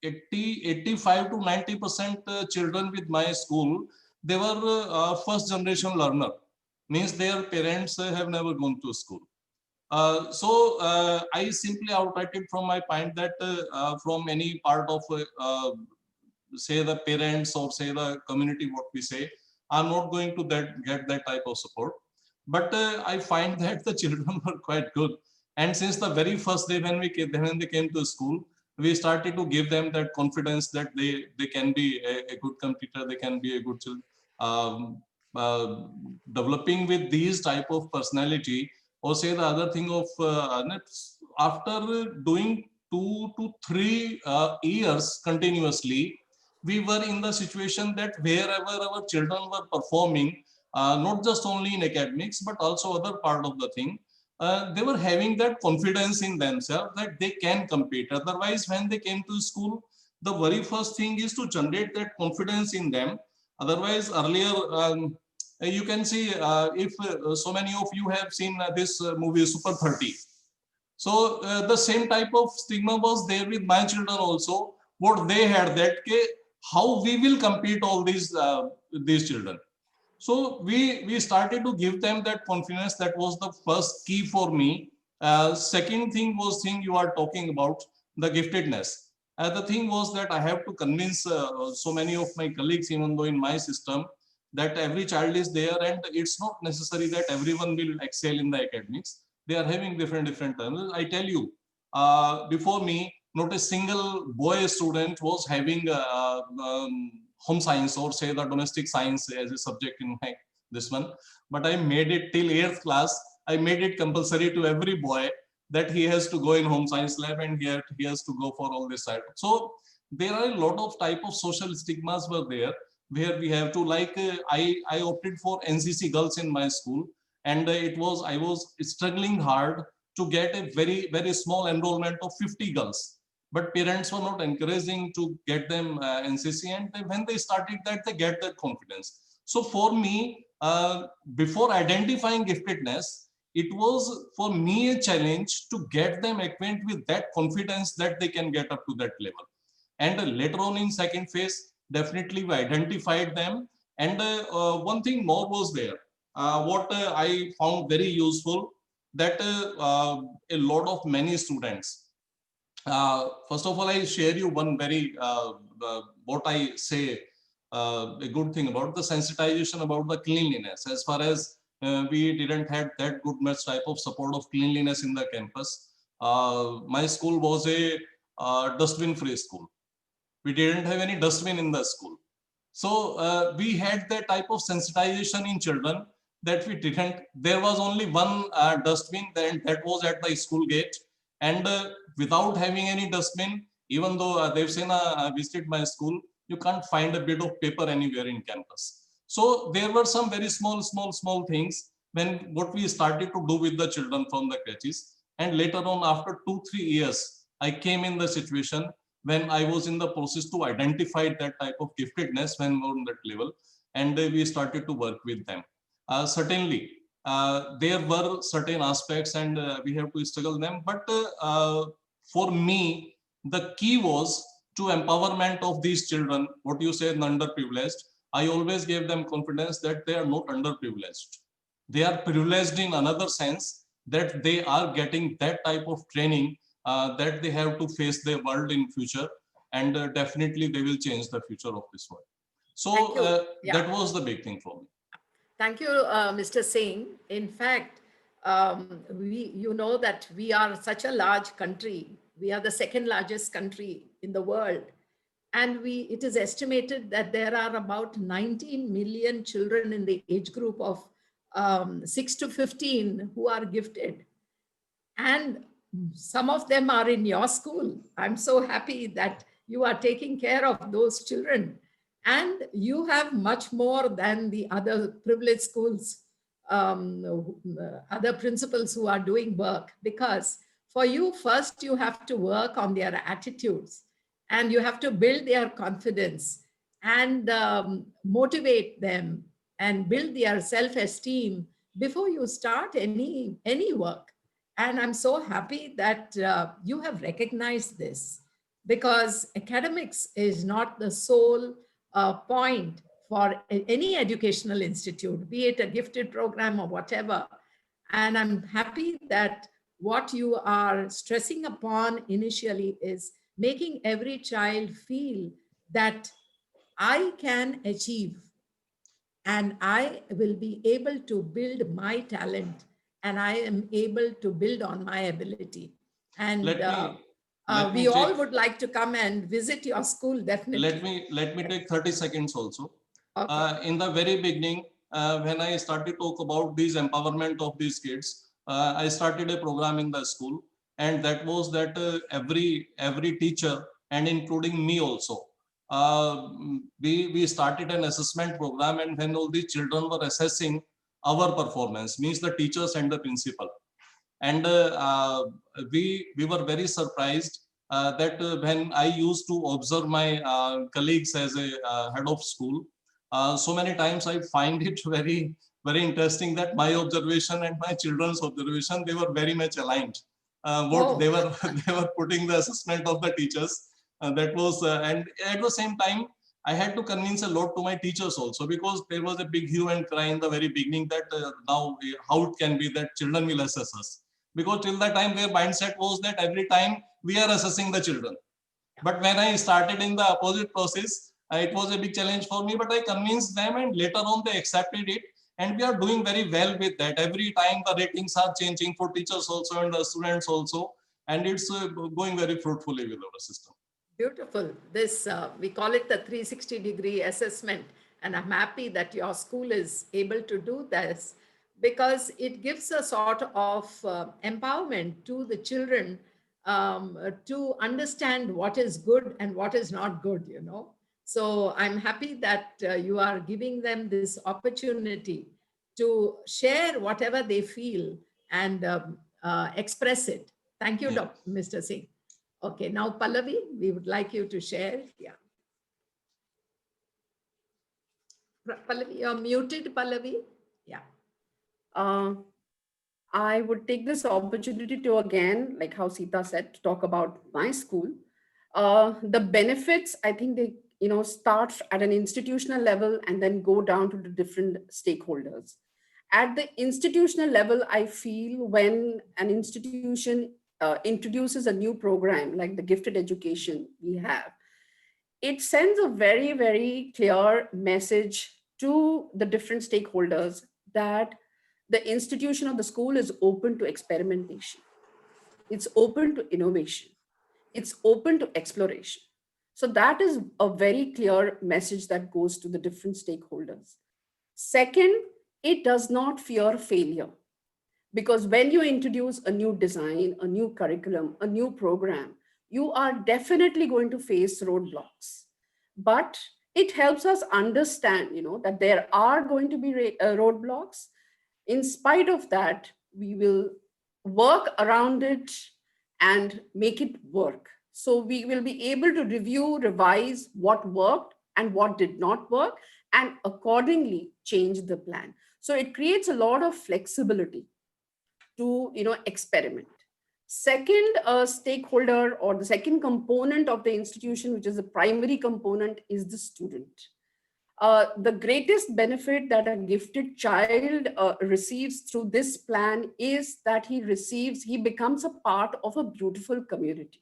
85 to 90% children with my school, they were first generation learner, means their parents have never gone to school. So I simply outrighted from my point that from any part of say the parents or say the community, what we say, I'm not going to get that type of support. But I find that the children were quite good. And since the very first day when they came to school, we started to give them that confidence that they can be a good computer, they can be a good child. Developing with these type of personality, or say the other thing of after doing 2 to 3 years continuously, we were in the situation that wherever our children were performing, not just only in academics, but also other part of the thing, they were having that confidence in themselves that they can compete. Otherwise, when they came to school, the very first thing is to generate that confidence in them. Otherwise, earlier, you can see if so many of you have seen this movie Super 30. So the same type of stigma was there with my children also. What they had that how we will compete all these children. So we started to give them that confidence. That was the first key for me. Second thing was thing you are talking about, the giftedness. The thing was that I have to convince so many of my colleagues, even though in my system, that every child is there, and it's not necessary that everyone will excel in the academics. They are having different terms. I tell you, before me, not a single boy student was having home science or say the domestic science as a subject in this one. But I made it till 8th class. I made it compulsory to every boy that he has to go in home science lab and he has to go for all this side. So there are a lot of type of social stigmas were there where we have to I opted for NCC girls in my school, and I was struggling hard to get a very small enrollment of 50 girls. But parents were not encouraging to get them NCC, and when they started that, they get that confidence. So for me, before identifying giftedness, it was for me a challenge to get them acquainted with that confidence that they can get up to that level. And later on in second phase, definitely we identified them. And one thing more was there, what I found very useful, that a lot of many students, first of all, I share you one very, what I say, a good thing about the sensitization about the cleanliness. As far as we didn't have that good much type of support of cleanliness in the campus. My school was a dustbin free school. We didn't have any dustbin in the school. So we had that type of sensitization in children that we didn't. There was only one dustbin, that was at the school gate. And without having any dustbin, even though Devsena visited my school, you can't find a bit of paper anywhere in campus. So there were some very small things when what we started to do with the children from the crèches. And later on, after 2-3 years, I came in the situation when I was in the process to identify that type of giftedness when we were on that level, and we started to work with them. Certainly, there were certain aspects and we have to struggle them, but for me, the key was to empowerment of these children, what you say, underprivileged. I always gave them confidence that they are not underprivileged. They are privileged in another sense, that they are getting that type of training that they have to face the world in future, and definitely they will change the future of this world. So that was the big thing for me. Thank you, Mr. Singh. In fact, you know that we are such a large country. We are the second largest country in the world. And it is estimated that there are about 19 million children in the age group of 6 to 15 who are gifted. And some of them are in your school. I'm so happy that you are taking care of those children. And you have much more than the other privileged schools, other principals who are doing work. Because for you, first you have to work on their attitudes, and you have to build their confidence and motivate them and build their self-esteem before you start any work. And I'm so happy that you have recognized this, because academics is not the sole point for any educational institute, be it a gifted program or whatever. And I'm happy that what you are stressing upon initially is making every child feel that I can achieve and I will be able to build my talent, and I am able to build on my ability. And we all would like to come and visit your school, definitely. Let me take 30 seconds also. Okay. In the very beginning, when I started to talk about these empowerment of these kids, I started a program in the school, and that was that every teacher, and including me also, we started an assessment program, and when all these children were assessing our performance, means the teachers and the principal, and we were very surprised that when I used to observe my colleagues as a head of school, so many times I find it very interesting that my observation and my children's observation, they were very much aligned. What they were they were putting the assessment of the teachers. That was and at the same time, I had to convince a lot to my teachers also, because there was a big hue and cry in the very beginning that now how it can be that children will assess us, because till that time their mindset was that every time we are assessing the children. But when I started in the opposite process, it was a big challenge for me, but I convinced them, and later on they accepted it, and we are doing very well with that. Every time the ratings are changing for teachers also and the students also, and it's going very fruitfully with our system. Beautiful. This, we call it the 360-degree assessment. And I'm happy that your school is able to do this, because it gives a sort of empowerment to the children to understand what is good and what is not good, you know. So I'm happy that you are giving them this opportunity to share whatever they feel and express it. Thank you, Yeah. Mr. Singh. Okay, now Pallavi, we would like you to share. Yeah. Pallavi, you're muted, Pallavi. Yeah. I would take this opportunity to, again, like how Sita said, to talk about my school. The benefits, I think they start at an institutional level and then go down to the different stakeholders. At the institutional level, I feel when an institution introduces a new program like the gifted education we have, it sends a very, very clear message to the different stakeholders that the institution of the school is open to experimentation. It's open to innovation. It's open to exploration. So that is a very clear message that goes to the different stakeholders. Second, it does not fear failure. Because when you introduce a new design, a new curriculum, a new program, you are definitely going to face roadblocks. But it helps us understand, that there are going to be roadblocks. In spite of that, we will work around it and make it work. So we will be able to review, revise what worked and what did not work, and accordingly change the plan. So it creates a lot of flexibility to experiment. Second stakeholder, or the second component of the institution, which is the primary component, is the student. The greatest benefit that a gifted child receives through this plan is that he becomes a part of a beautiful community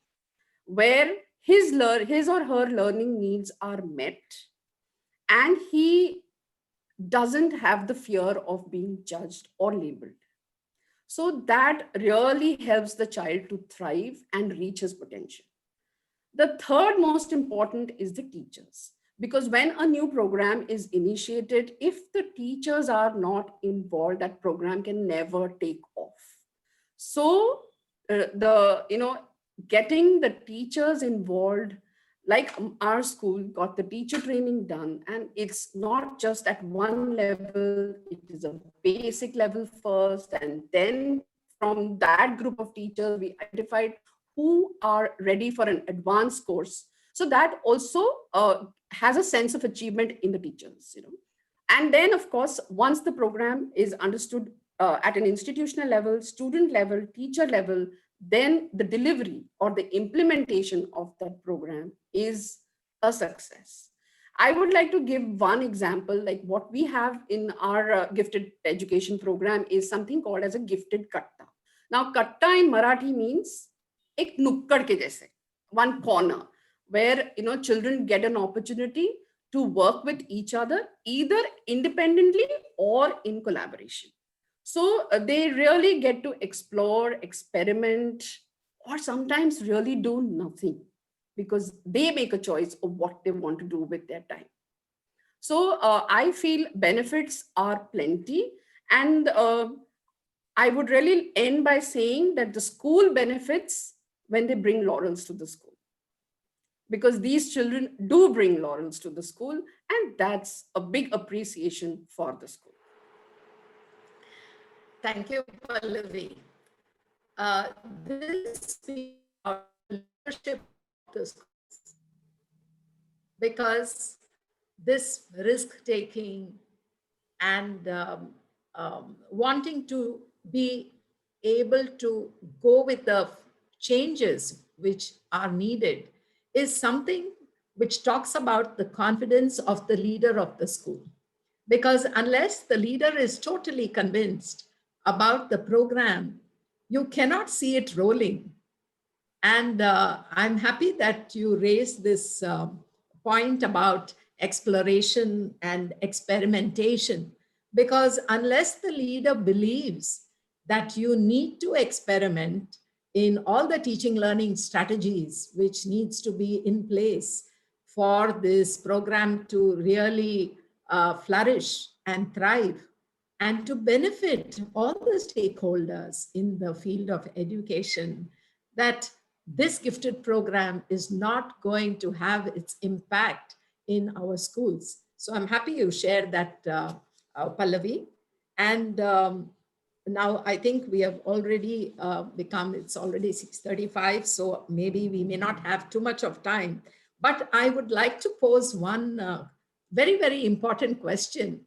where his or her learning needs are met, and he doesn't have the fear of being judged or labeled. So that really helps the child to thrive and reach his potential. The third most important is the teachers. Because when a new program is initiated, if the teachers are not involved, that program can never take off. So getting the teachers involved, like our school got the teacher training done, and it's not just at one level, it is a basic level first, and then from that group of teachers, we identified who are ready for an advanced course. So that also has a sense of achievement in the teachers, And then, of course, once the program is understood at an institutional level, student level, teacher level, then the delivery or the implementation of that program is a success. I would like to give one example, like what we have in our gifted education program is something called as a gifted katta. Now, katta in Marathi means ek nukkad ke jaise, one corner, where children get an opportunity to work with each other, either independently or in collaboration. So they really get to explore, experiment, or sometimes really do nothing, because they make a choice of what they want to do with their time. So I feel benefits are plenty. And I would really end by saying that the school benefits when they bring laurels to the school, because these children do bring laurels to the school, and that's a big appreciation for the school. Thank you, Pallavi. This is about leadership of the schools, because this risk-taking and wanting to be able to go with the changes which are needed is something which talks about the confidence of the leader of the school. Because unless the leader is totally convinced about the program, you cannot see it rolling. And I'm happy that you raised this point about exploration and experimentation, because unless the leader believes that you need to experiment in all the teaching learning strategies which needs to be in place for this program to really flourish and thrive, and to benefit all the stakeholders in the field of education, that this gifted program is not going to have its impact in our schools. So I'm happy you shared that, Pallavi. And now I think we have already it's already 6:35, so maybe we may not have too much of time. But I would like to pose one very, very important question.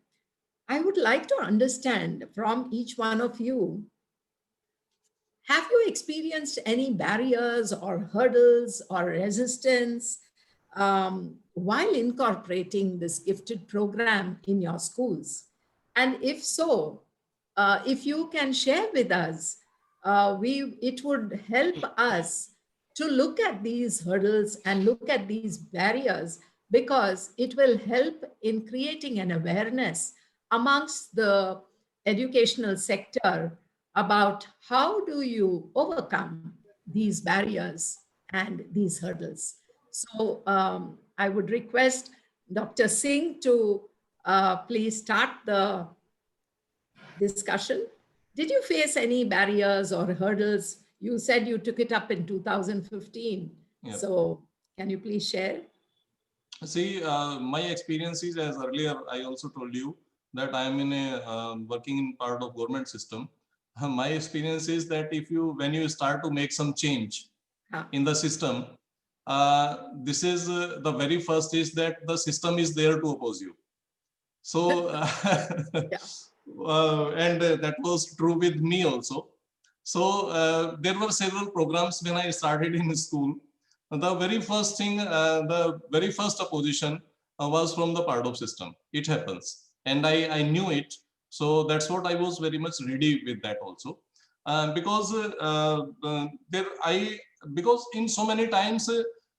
I would like to understand from each one of you, have you experienced any barriers or hurdles or resistance while incorporating this gifted program in your schools? And if so, if you can share with us, it would help us to look at these hurdles and look at these barriers, because it will help in creating an awareness amongst the educational sector about how do you overcome these barriers and these hurdles. So I would request Dr. Singh to please start the discussion. Did you face any barriers or hurdles? You said you took it up in 2015. Yep. So can you please share? See, my experiences, as earlier I also told you that I am in a working in part of government system. My experience is that when you start to make some change in the system, this is the very first is that the system is there to oppose you. So, that was true with me also. So there were several programs when I started in school. The very first thing, the very first opposition was from the part of system. It happens, and I knew it. So that's what I was very much ready with that also, because because in so many times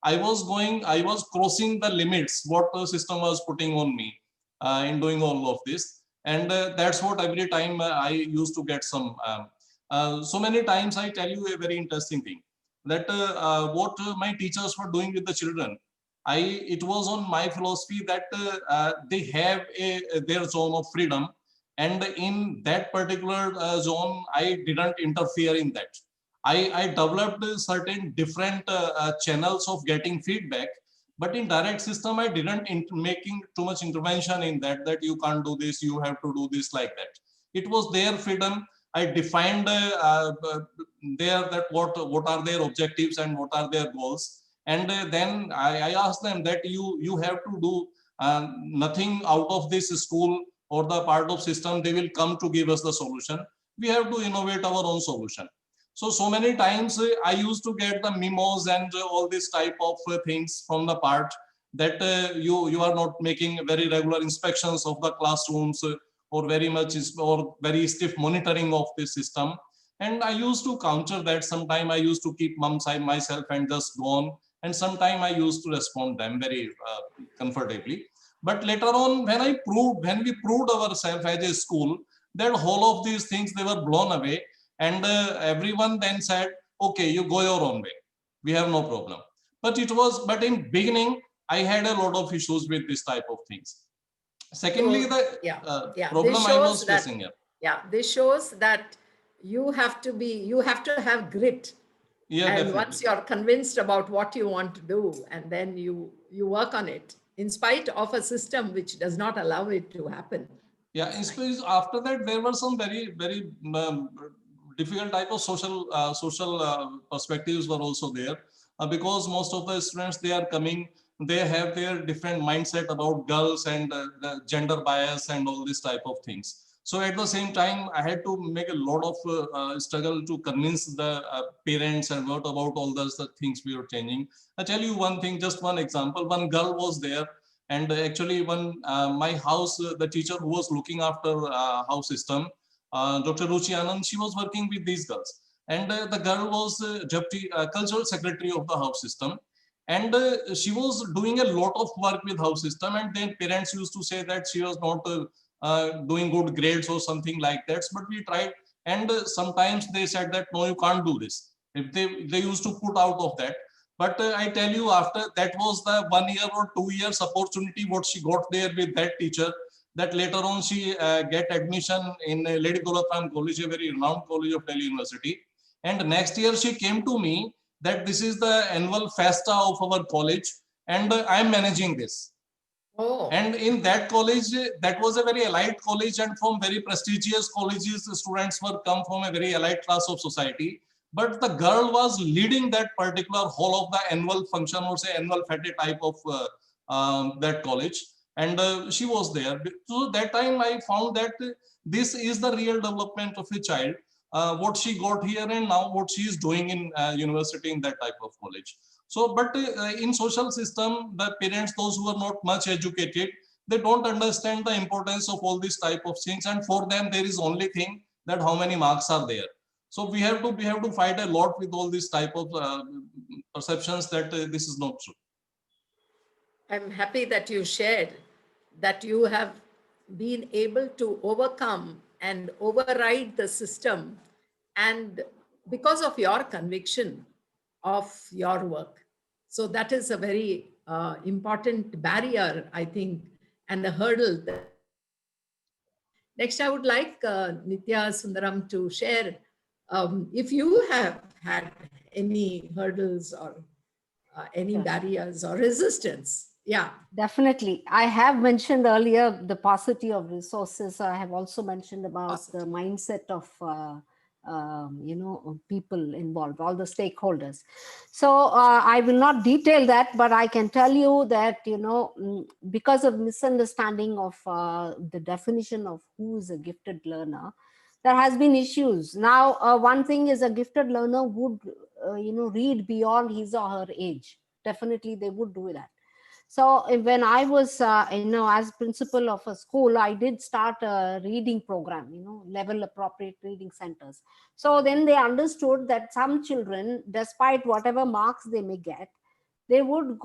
I was crossing the limits what the system was putting on me in doing all of this, and that's what every time I used to get some. So many times I tell you a very interesting thing that what my teachers were doing with the children, it was on my philosophy that they have their zone of freedom, and in that particular zone I didn't interfere in that. I developed certain different channels of getting feedback, but in direct system I didn't making too much intervention in that you can't do this, you have to do this, like that. It was their freedom. I defined that what are their objectives and what are their goals, and then I asked them that you have to do nothing out of this school or the part of system. They will come to give us the solution. We have to innovate our own solution. So many times I used to get the memos and all this type of things from the part that you are not making very regular inspections of the classrooms, or very stiff monitoring of the system. And I used to counter that. Sometime I used to keep mum side myself and just go on, and sometime I used to respond them very comfortably. But later on, when we proved ourselves as a school, that whole of these things, they were blown away, and everyone then said, okay, you go your own way, we have no problem. But in beginning I had a lot of issues with this type of things. Secondly, the problem I was facing here. Yeah, this shows that you have to have grit. Yeah, and definitely. Once you're convinced about what you want to do, and then you work on it in spite of a system which does not allow it to happen. Yeah, after that there were some very difficult type of social perspectives were also there, because most of the students, they have their different mindset about girls and the gender bias and all this type of things. So at the same time, I had to make a lot of struggle to convince the parents and what about all those things we were changing. I tell you one thing, just one example. One girl was there, and actually when my house, the teacher who was looking after house system, Dr. Ruchi Anand, she was working with these girls. And the girl was deputy cultural secretary of the house system. And she was doing a lot of work with house system. And then parents used to say that she was not doing good grades or something like that. But we tried. And sometimes they said that, no, you can't do this. If they used to put out of that. But I tell you, after that was the 1 year or 2 years opportunity what she got there with that teacher, that later on she get admission in Lady Dolatram College, a very renowned college of Delhi University. And next year she came to me that this is the annual festa of our college, and I am managing this. Oh. And in that college, that was a very elite college, and from very prestigious colleges, the students were come from a very elite class of society. But the girl was leading that particular whole of the annual function, or say annual fete type of that college. And she was there. So that time I found that this is the real development of a child, what she got here and now what she is doing in university in that type of college. So, but in social system, the parents, those who are not much educated, they don't understand the importance of all these type of things. And for them, there is only thing that how many marks are there. So we have to fight a lot with all these type of perceptions that this is not true. I'm happy that you shared that you have been able to overcome and override the system, and because of your conviction of your work. So that is a very important barrier, I think, and a hurdle. Next, I would like Nitya Sundaram to share if you have had any hurdles or any Yes. barriers or resistance. Yeah. Definitely. I have mentioned earlier the paucity of resources. I have also mentioned about the mindset of people involved, all the stakeholders. So I will not detail that, but I can tell you that because of misunderstanding of the definition of who is a gifted learner, there has been issues. Now, one thing is a gifted learner would read beyond his or her age. Definitely, they would do that. So when I was, as principal of a school, I did start a reading program, level appropriate reading centers. So then they understood that some children, despite whatever marks they may get, they would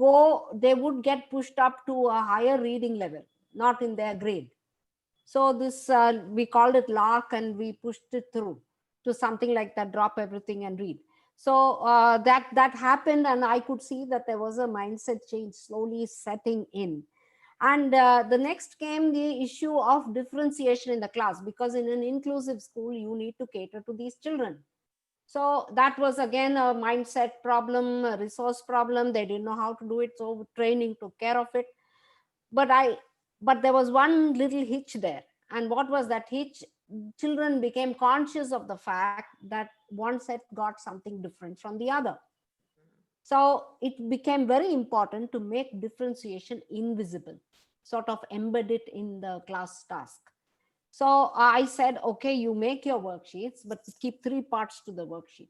get pushed up to a higher reading level, not in their grade. So this, we called it lark, and we pushed it through to something like that, drop everything and read. So that happened, and I could see that there was a mindset change slowly setting in. And the next came the issue of differentiation in the class, because in an inclusive school, you need to cater to these children. So that was again a mindset problem, a resource problem. They didn't know how to do it, so training took care of it. But there was one little hitch there. And what was that hitch? Children became conscious of the fact that one set got something different from the other. So it became very important to make differentiation invisible, sort of embed it in the class task. So I said, okay, you make your worksheets, but keep 3 parts to the worksheet.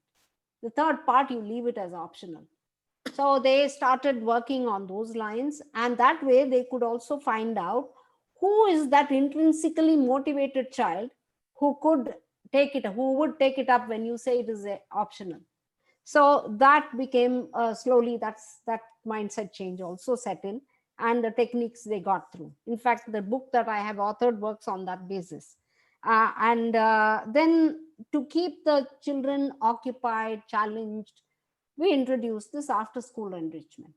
The third part, you leave it as optional. So they started working on those lines, and that way they could also find out who is that intrinsically motivated child who would take it up when you say it is optional. So that became slowly, that mindset change also set in, and the techniques they got through. In fact, the book that I have authored works on that basis. And then to keep the children occupied, challenged, we introduced this after school enrichment.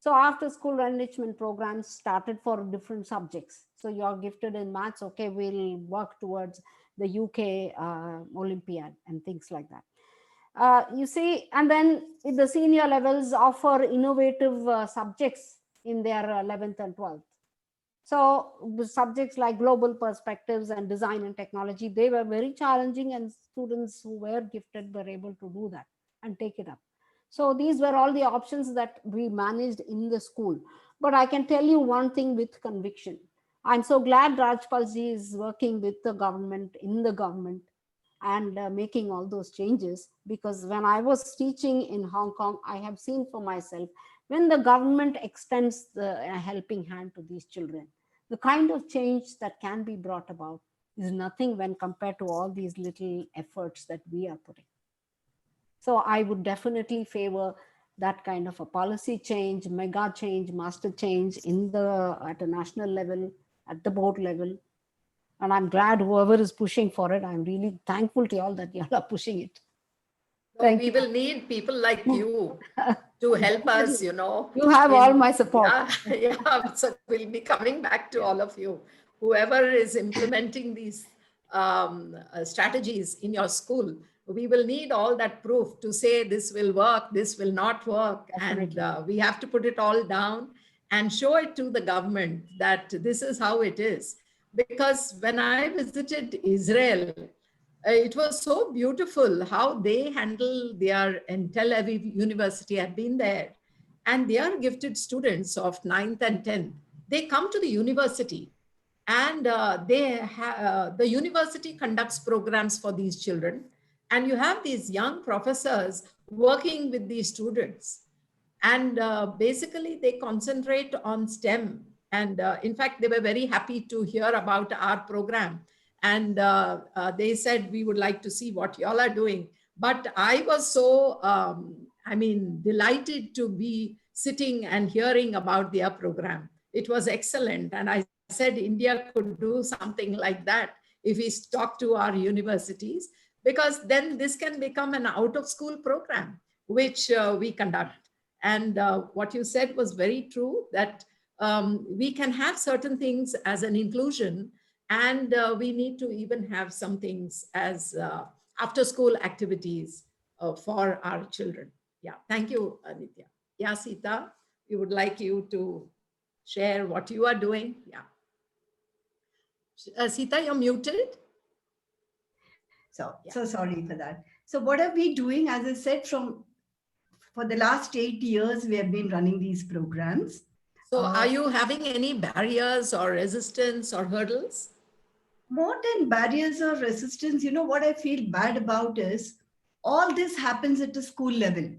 So after school enrichment programs started for different subjects. So you're gifted in maths, okay, we'll work towards the UK Olympiad and things like that. You see, and then the senior levels offer innovative subjects in their 11th and 12th. So subjects like global perspectives and design and technology, they were very challenging, and students who were gifted were able to do that and take it up. So these were all the options that we managed in the school. But I can tell you one thing with conviction. I'm so glad Rajpalji is working with the government, in the government, and making all those changes, because when I was teaching in Hong Kong, I have seen for myself, when the government extends the helping hand to these children, the kind of change that can be brought about is nothing when compared to all these little efforts that we are putting. So I would definitely favor that kind of a policy change, mega change, master change at a national level, at the board level. And I'm glad whoever is pushing for it, I'm really thankful to y'all that y'all are pushing it. Thank you. Will need people like you to help us, You have all my support. Yeah. So we'll be coming back to all of you. Whoever is implementing these strategies in your school, we will need all that proof to say this will work, this will not work. Definitely. And we have to put it all down and show it to the government that this is how it is. Because when I visited Israel, it was so beautiful how they handle in Tel Aviv University. I've been there, and they are gifted students of 9th and 10th. They come to the university, and the university conducts programs for these children, and you have these young professors working with these students. And basically, they concentrate on STEM. And in fact, they were very happy to hear about our program. And they said, we would like to see what y'all are doing. But I was so, delighted to be sitting and hearing about their program. It was excellent. And I said, India could do something like that if we talk to our universities, because then this can become an out of school program, which we conduct. And what you said was very true, that we can have certain things as an inclusion, and we need to even have some things as after school activities for our children. Yeah, thank you, Nitya. Yeah, Sita, we would like you to share what you are doing. Yeah. Sita, you're muted. So, Yeah. so sorry for that. So what are we doing? As I said, for the last 8 years, we have been running these programs. So are you having any barriers or resistance or hurdles? More than barriers or resistance, what I feel bad about is all this happens at the school level.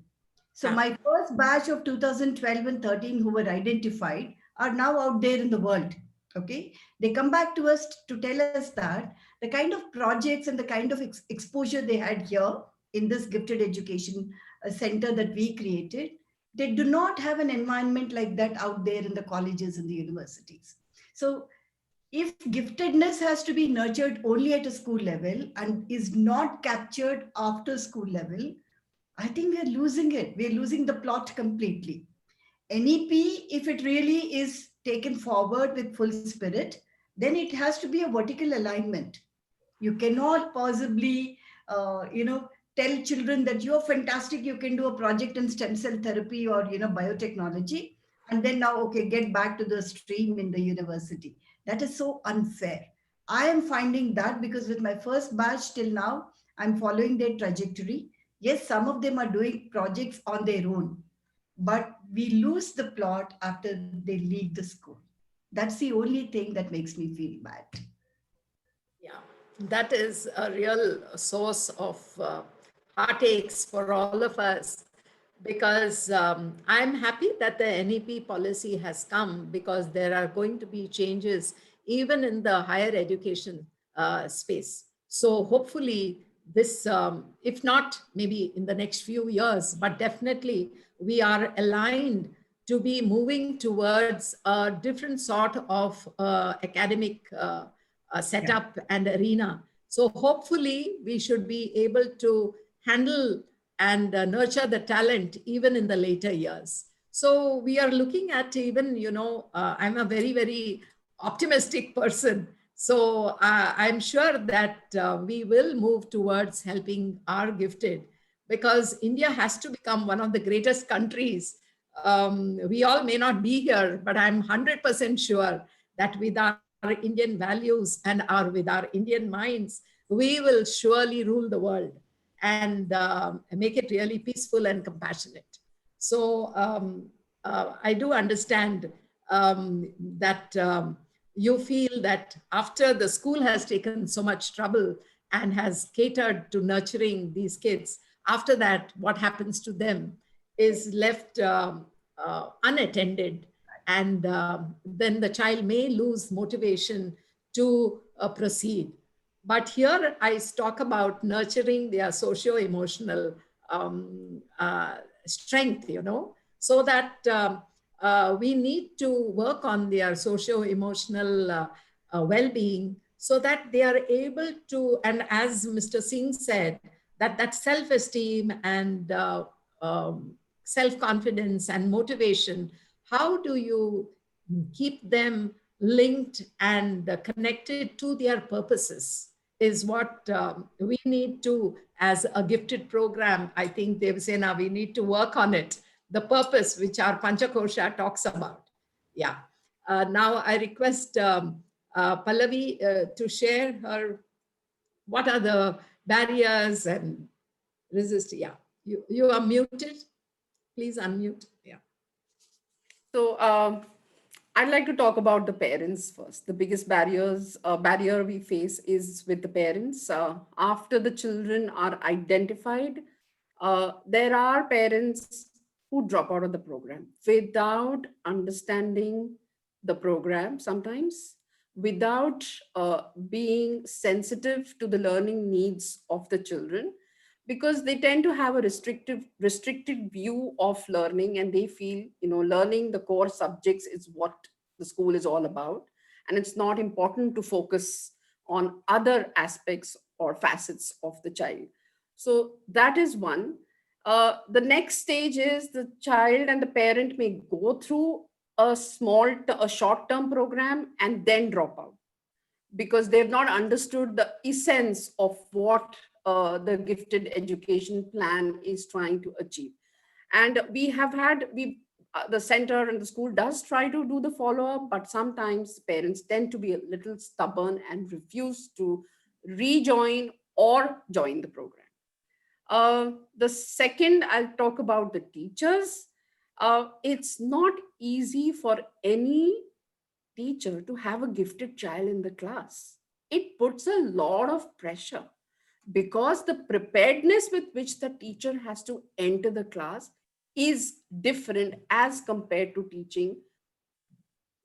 So Yeah. my first batch of 2012 and 13 who were identified are now out there in the world. Okay. They come back to us to tell us that the kind of projects and the kind of exposure they had here in this gifted education center that we created, they do not have an environment like that out there in the colleges and the universities. So if giftedness has to be nurtured only at a school level and is not captured after school level, I think we're losing it. We're losing the plot completely. NEP, if it really is taken forward with full spirit, then it has to be a vertical alignment. You cannot possibly, tell children that you're fantastic, you can do a project in stem cell therapy or, biotechnology, and then now, okay, get back to the stream in the university. That is so unfair. I am finding that because with my first batch till now, I'm following their trajectory. Yes, some of them are doing projects on their own, but we lose the plot after they leave the school. That's the only thing that makes me feel bad. Yeah, that is a real source of heartaches for all of us, because I'm happy that the NEP policy has come, because there are going to be changes even in the higher education space. So hopefully this, if not maybe in the next few years, but definitely we are aligned to be moving towards a different sort of academic setup and arena. So hopefully we should be able to handle and nurture the talent even in the later years. So we are looking at even, I'm a very, very optimistic person. So I'm sure that we will move towards helping our gifted, because India has to become one of the greatest countries. We all may not be here, but I'm 100% sure that with our Indian values and with our Indian minds, we will surely rule the world and make it really peaceful and compassionate. So I do understand that you feel that after the school has taken so much trouble and has catered to nurturing these kids, after that, what happens to them is left unattended. And then the child may lose motivation to proceed. But here I talk about nurturing their socio-emotional strength, so that we need to work on their socio-emotional well-being, so that they are able to, and as Mr. Singh said, that self-esteem and self-confidence and motivation, how do you keep them linked and connected to their purposes, is what we need to, as a gifted program, I think Devasena, we need to work on it, the purpose which our Panchakosha talks about. Yeah. Now I request Pallavi to share her, what are the barriers and resist. Yeah, you are muted. Please unmute. Yeah. So I'd like to talk about the parents first. The biggest barrier we face is with the parents. After the children are identified, there are parents who drop out of the program without understanding the program sometimes, without being sensitive to the learning needs of the children, because they tend to have a restricted view of learning, and they feel learning the core subjects is what the school is all about, and it's not important to focus on other aspects or facets of the child. So that is one. The next stage is the child and the parent may go through a short-term program and then drop out because they've not understood the essence of what the gifted education plan is trying to achieve. And the center and the school does try to do the follow-up, but sometimes parents tend to be a little stubborn and refuse to rejoin or join the program. The second, I'll talk about the teachers. It's not easy for any teacher to have a gifted child in the class. It puts a lot of pressure because the preparedness with which the teacher has to enter the class is different as compared to teaching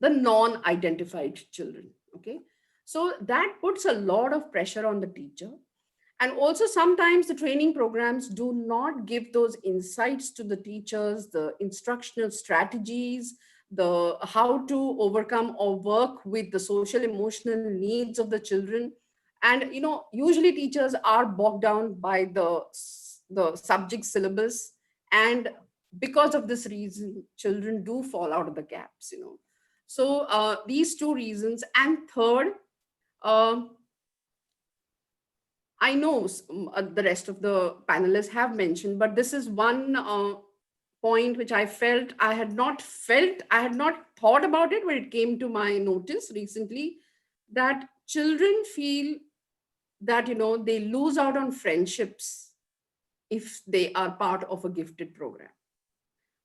the non-identified children. Okay, so that puts a lot of pressure on the teacher. And also sometimes the training programs do not give those insights to the teachers, the instructional strategies, the how to overcome or work with the social emotional needs of the children. And usually teachers are bogged down by the subject syllabus, and because of this reason children do fall out of the gaps. So these two reasons. And third, um, I know the rest of the panelists have mentioned, but this is one point which I had not thought about it when it came to my notice recently, that children feel that, they lose out on friendships if they are part of a gifted program,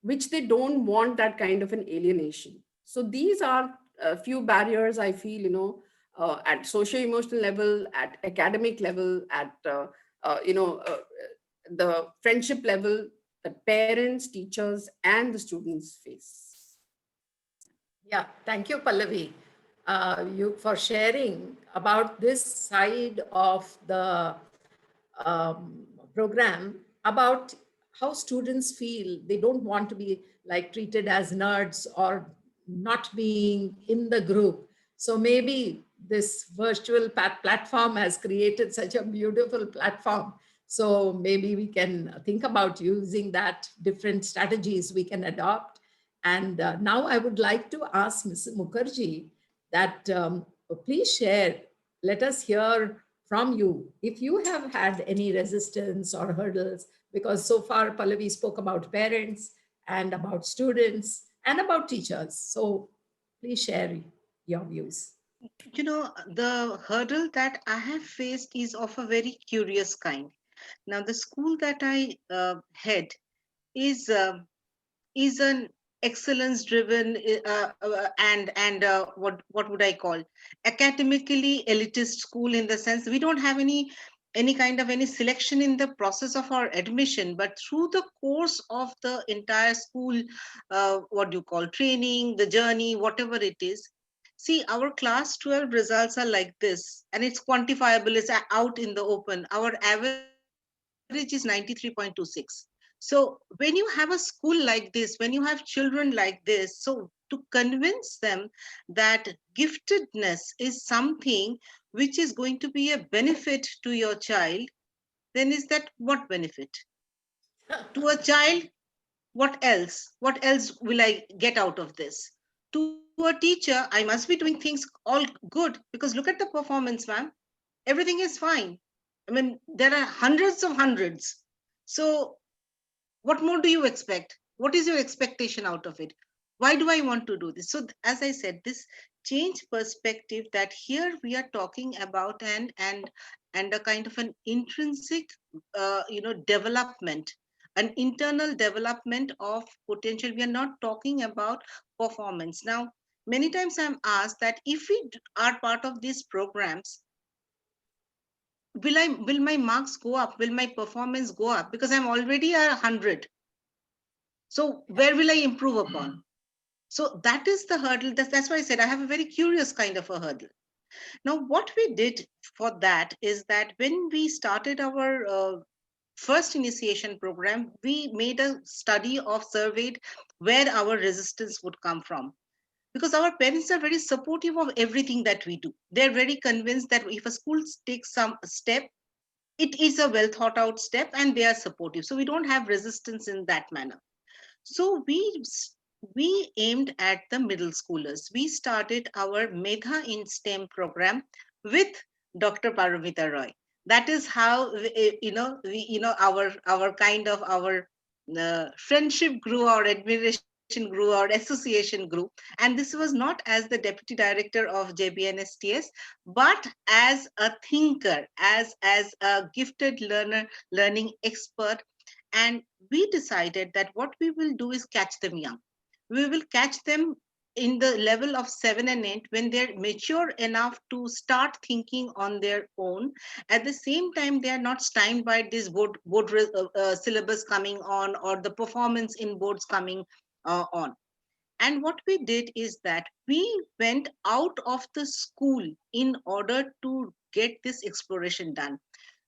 which they don't want that kind of an alienation. So these are a few barriers I feel, at socio-emotional level, at academic level, at the friendship level, that parents, teachers, and the students face. Yeah, thank you, Pallavi, you for sharing about this side of the program, about how students feel they don't want to be like treated as nerds or not being in the group. So maybe this virtual platform has created such a beautiful platform. So maybe we can think about using that, different strategies we can adopt. And now I would like to ask Ms. Mukherjee that please share, let us hear from you if you have had any resistance or hurdles, because so far Pallavi spoke about parents and about students and about teachers. So please share your views. The hurdle that I have faced is of a very curious kind. Now, the school that I head is is an excellence driven and what would I call, academically elitist school, in the sense we don't have any kind of any selection in the process of our admission, but through the course of the entire school, what do you call, training, the journey, whatever it is. See, our class 12 results are like this, and it's quantifiable, it's out in the open. Our average is 93.26. So when you have a school like this, when you have children like this, so to convince them that giftedness is something which is going to be a benefit to your child, then is that what benefit? To a child, what else will I get out of this? To a teacher, I must be doing things all good, because look at the performance, ma'am. Everything is fine. I mean, there are hundreds of hundreds. So what more do you expect? What is your expectation out of it? Why do I want to do this? So as I said, this change perspective, that here we are talking about and a kind of an intrinsic development, an internal development of potential. We are not talking about performance. Now, many times I'm asked that if we are part of these programs, will my marks go up? Will my performance go up? Because I'm already at 100. So where will I improve upon? So that is the hurdle. That's why I said I have a very curious kind of a hurdle. Now, what we did for that is that when we started our first initiation program, we made a study of, surveyed where our resistance would come from. Because our parents are very supportive of everything that we do. They're very convinced that if a school takes some step, it is a well thought out step and they are supportive. So we don't have resistance in that manner. So we aimed at the middle schoolers. We started our Medha in STEM program with Dr. Paramita Roy. That is how our kind of our friendship grew, our admiration grew, our association grew. And this was not as the deputy director of JBNSTS, but as a thinker, as a gifted learning expert. And we decided that what we will do is catch them young. We will catch them in the level of 7 and 8 when they're mature enough to start thinking on their own. At the same time, they are not stymied by this board syllabus coming on, or the performance in boards coming on. And what we did is that we went out of the school in order to get this exploration done.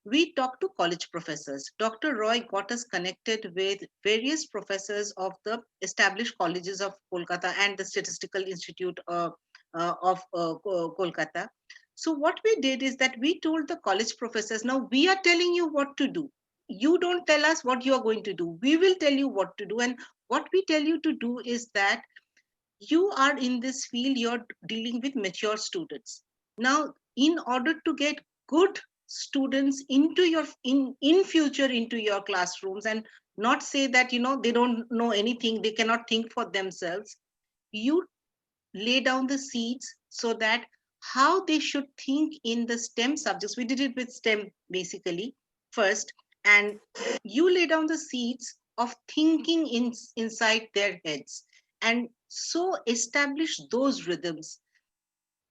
We talked to college professors. Dr. Roy got us connected with various professors of the established colleges of Kolkata and the Statistical Institute of Kolkata. So what we did is that we told the college professors, now we are telling you what to do. You don't tell us what you are going to do. We will tell you what to do. And what we tell you to do is that you are in this field, you're dealing with mature students. Now, in order to get good students into your in future into your classrooms, and not say that they don't know anything, they cannot think for themselves, you lay down the seeds so that how they should think in the STEM subjects. We did it with STEM basically first, and you lay down the seeds of thinking inside their heads, and so establish those rhythms.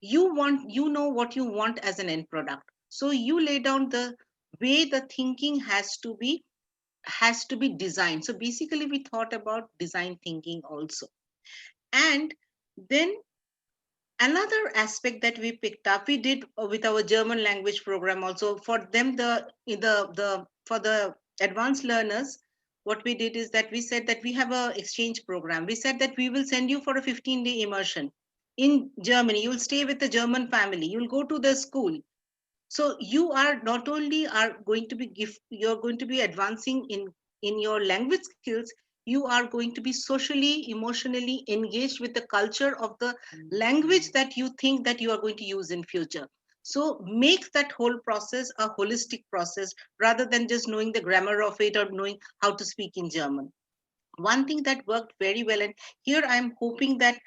You know what you want as an end product, so you lay down the way the thinking has to be designed. So basically we thought about design thinking also. And then another aspect that we picked up, we did with our German language program also. For them, for the advanced learners, what we did is that we said that we have a exchange program. We said that we will send you for a 15-day immersion in Germany. You'll stay with the German family. You'll go to the school. So you are not only are going to be you're going to be advancing in your language skills, you are going to be socially, emotionally engaged with the culture of the language that you think that you are going to use in future. So make that whole process a holistic process rather than just knowing the grammar of it or knowing how to speak in German. One thing that worked very well, and here I'm hoping that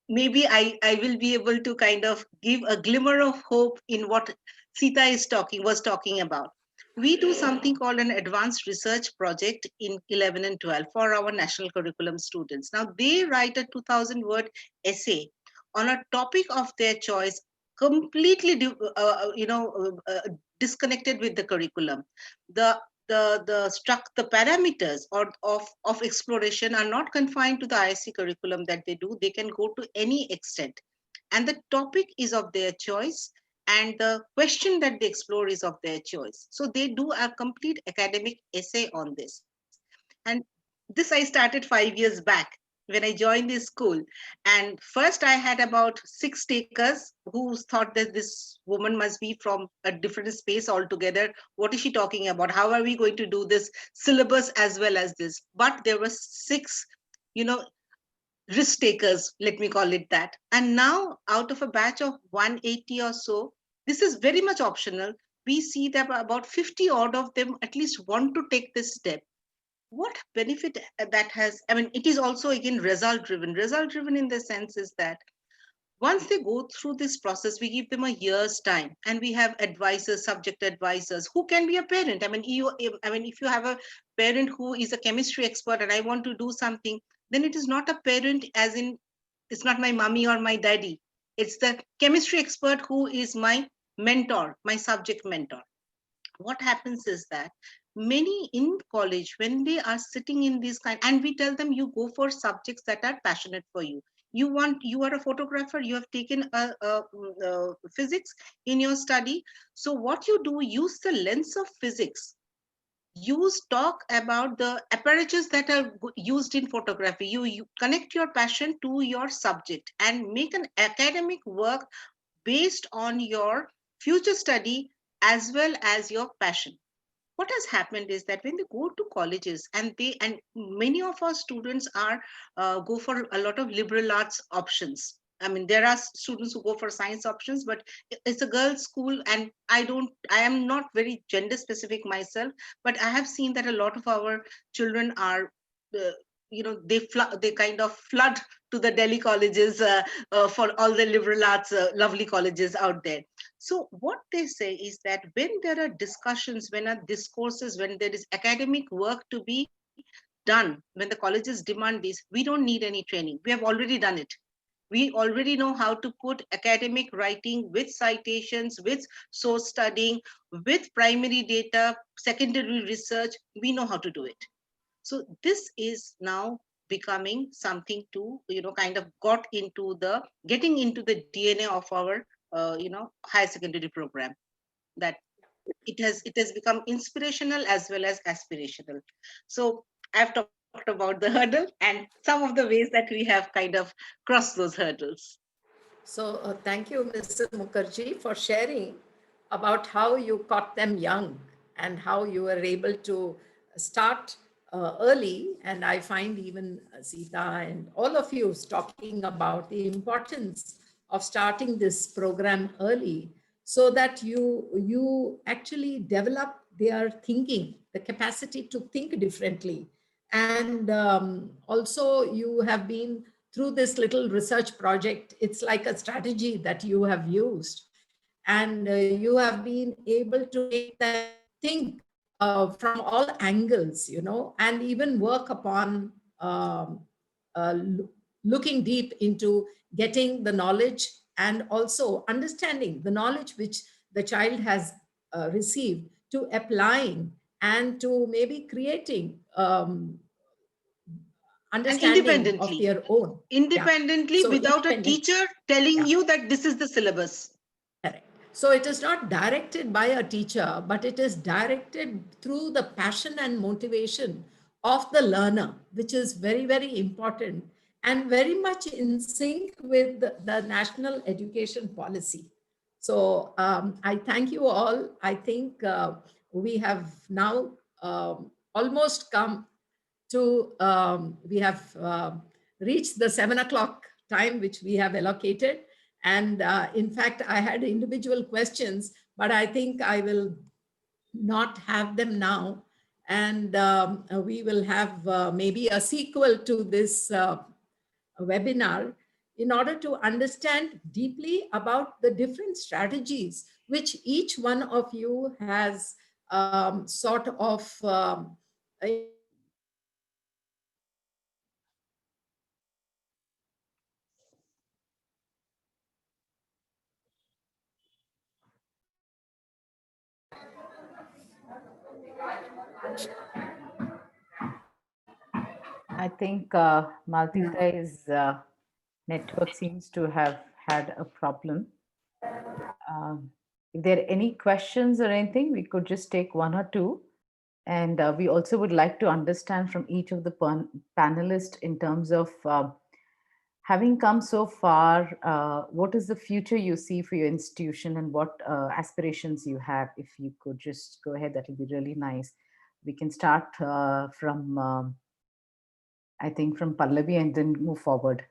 maybe I will be able to kind of give a glimmer of hope in what Sita was talking about. We do something called an advanced research project in 11 and 12 for our national curriculum students. Now they write a 2,000-word essay on a topic of their choice, completely disconnected with the curriculum. The parameters of exploration are not confined to the ISC curriculum that they do. They can go to any extent, and the topic is of their choice, and the question that they explore is of their choice. So they do a complete academic essay on this. And this I started 5 years back when I joined this school. And first I had about 6 takers who thought that this woman must be from a different space altogether. What is she talking about? How are we going to do this syllabus as well as this? But there were 6, risk takers, let me call it that. And now out of a batch of 180 or so, this is very much optional. We see that about 50 odd of them at least want to take this step. What benefit that has? I mean, it is also again result driven. Result driven in the sense is that once they go through this process, we give them a year's time, and we have advisors, subject advisors, who can be a parent. I mean, if you have a parent who is a chemistry expert and I want to do something, then it is not a parent as in it's not my mommy or my daddy. It's the chemistry expert who is my mentor, my subject mentor. What happens is that many in college, when they are sitting in this kind, and we tell them you go for subjects that are passionate for you. You are a photographer, you have taken physics in your study. So what you do, use the lens of physics. Talk about the apertures that are used in photography. You connect your passion to your subject and make an academic work based on your future study as well as your passion. what has happened is that when they go to colleges and many of our students are go for a lot of liberal arts options. I mean, there are students who go for science options, but it's a girls' school, and I am not very gender specific myself, but I have seen that a lot of our children are, they kind of flood to the Delhi colleges for all the liberal arts, lovely colleges out there. So what they say is that when there are discussions, when are discourses, when there is academic work to be done, when the colleges demand this, we don't need any training. We have already done it. We already know how to put academic writing with citations, with source studying, with primary data, secondary research. We know how to do it. So this is now becoming something to, kind of getting into the DNA of our, higher secondary program, that it has become inspirational as well as aspirational. So I've talked about the hurdle and some of the ways that we have kind of crossed those hurdles. So thank you, Mr. Mukherjee, for sharing about how you caught them young and how you were able to start early. And I find even Sita and all of you talking about the importance of starting this program early, so that you actually develop their thinking, the capacity to think differently. And also you have been through this little research project. It's like a strategy that you have used, and you have been able to make them think from all angles, and even work upon uh, looking deep into getting the knowledge, and also understanding the knowledge which the child has received, to applying and to maybe creating And understanding of their own. independently, So without a independent. teacher telling Yeah. you that this is the syllabus. Correct. So it is not directed by a teacher, but it is directed through the passion and motivation of the learner, which is very, very important and very much in sync with the national education policy. So I thank you all. I think we have now almost come to, we have reached the 7 o'clock time which we have allocated. And in fact, I had individual questions, but I think I will not have them now. And we will have maybe a sequel to this webinar, in order to understand deeply about the different strategies which each one of you has sort of I think Maltitai's network seems to have had a problem. If there are any questions or anything, we could just take one or two. And we also would like to understand from each of the panelists in terms of having come so far, what is the future you see for your institution, and what aspirations you have? If you could just go ahead, that would be really nice. We can start from, I think, from Pallavi and then move forward.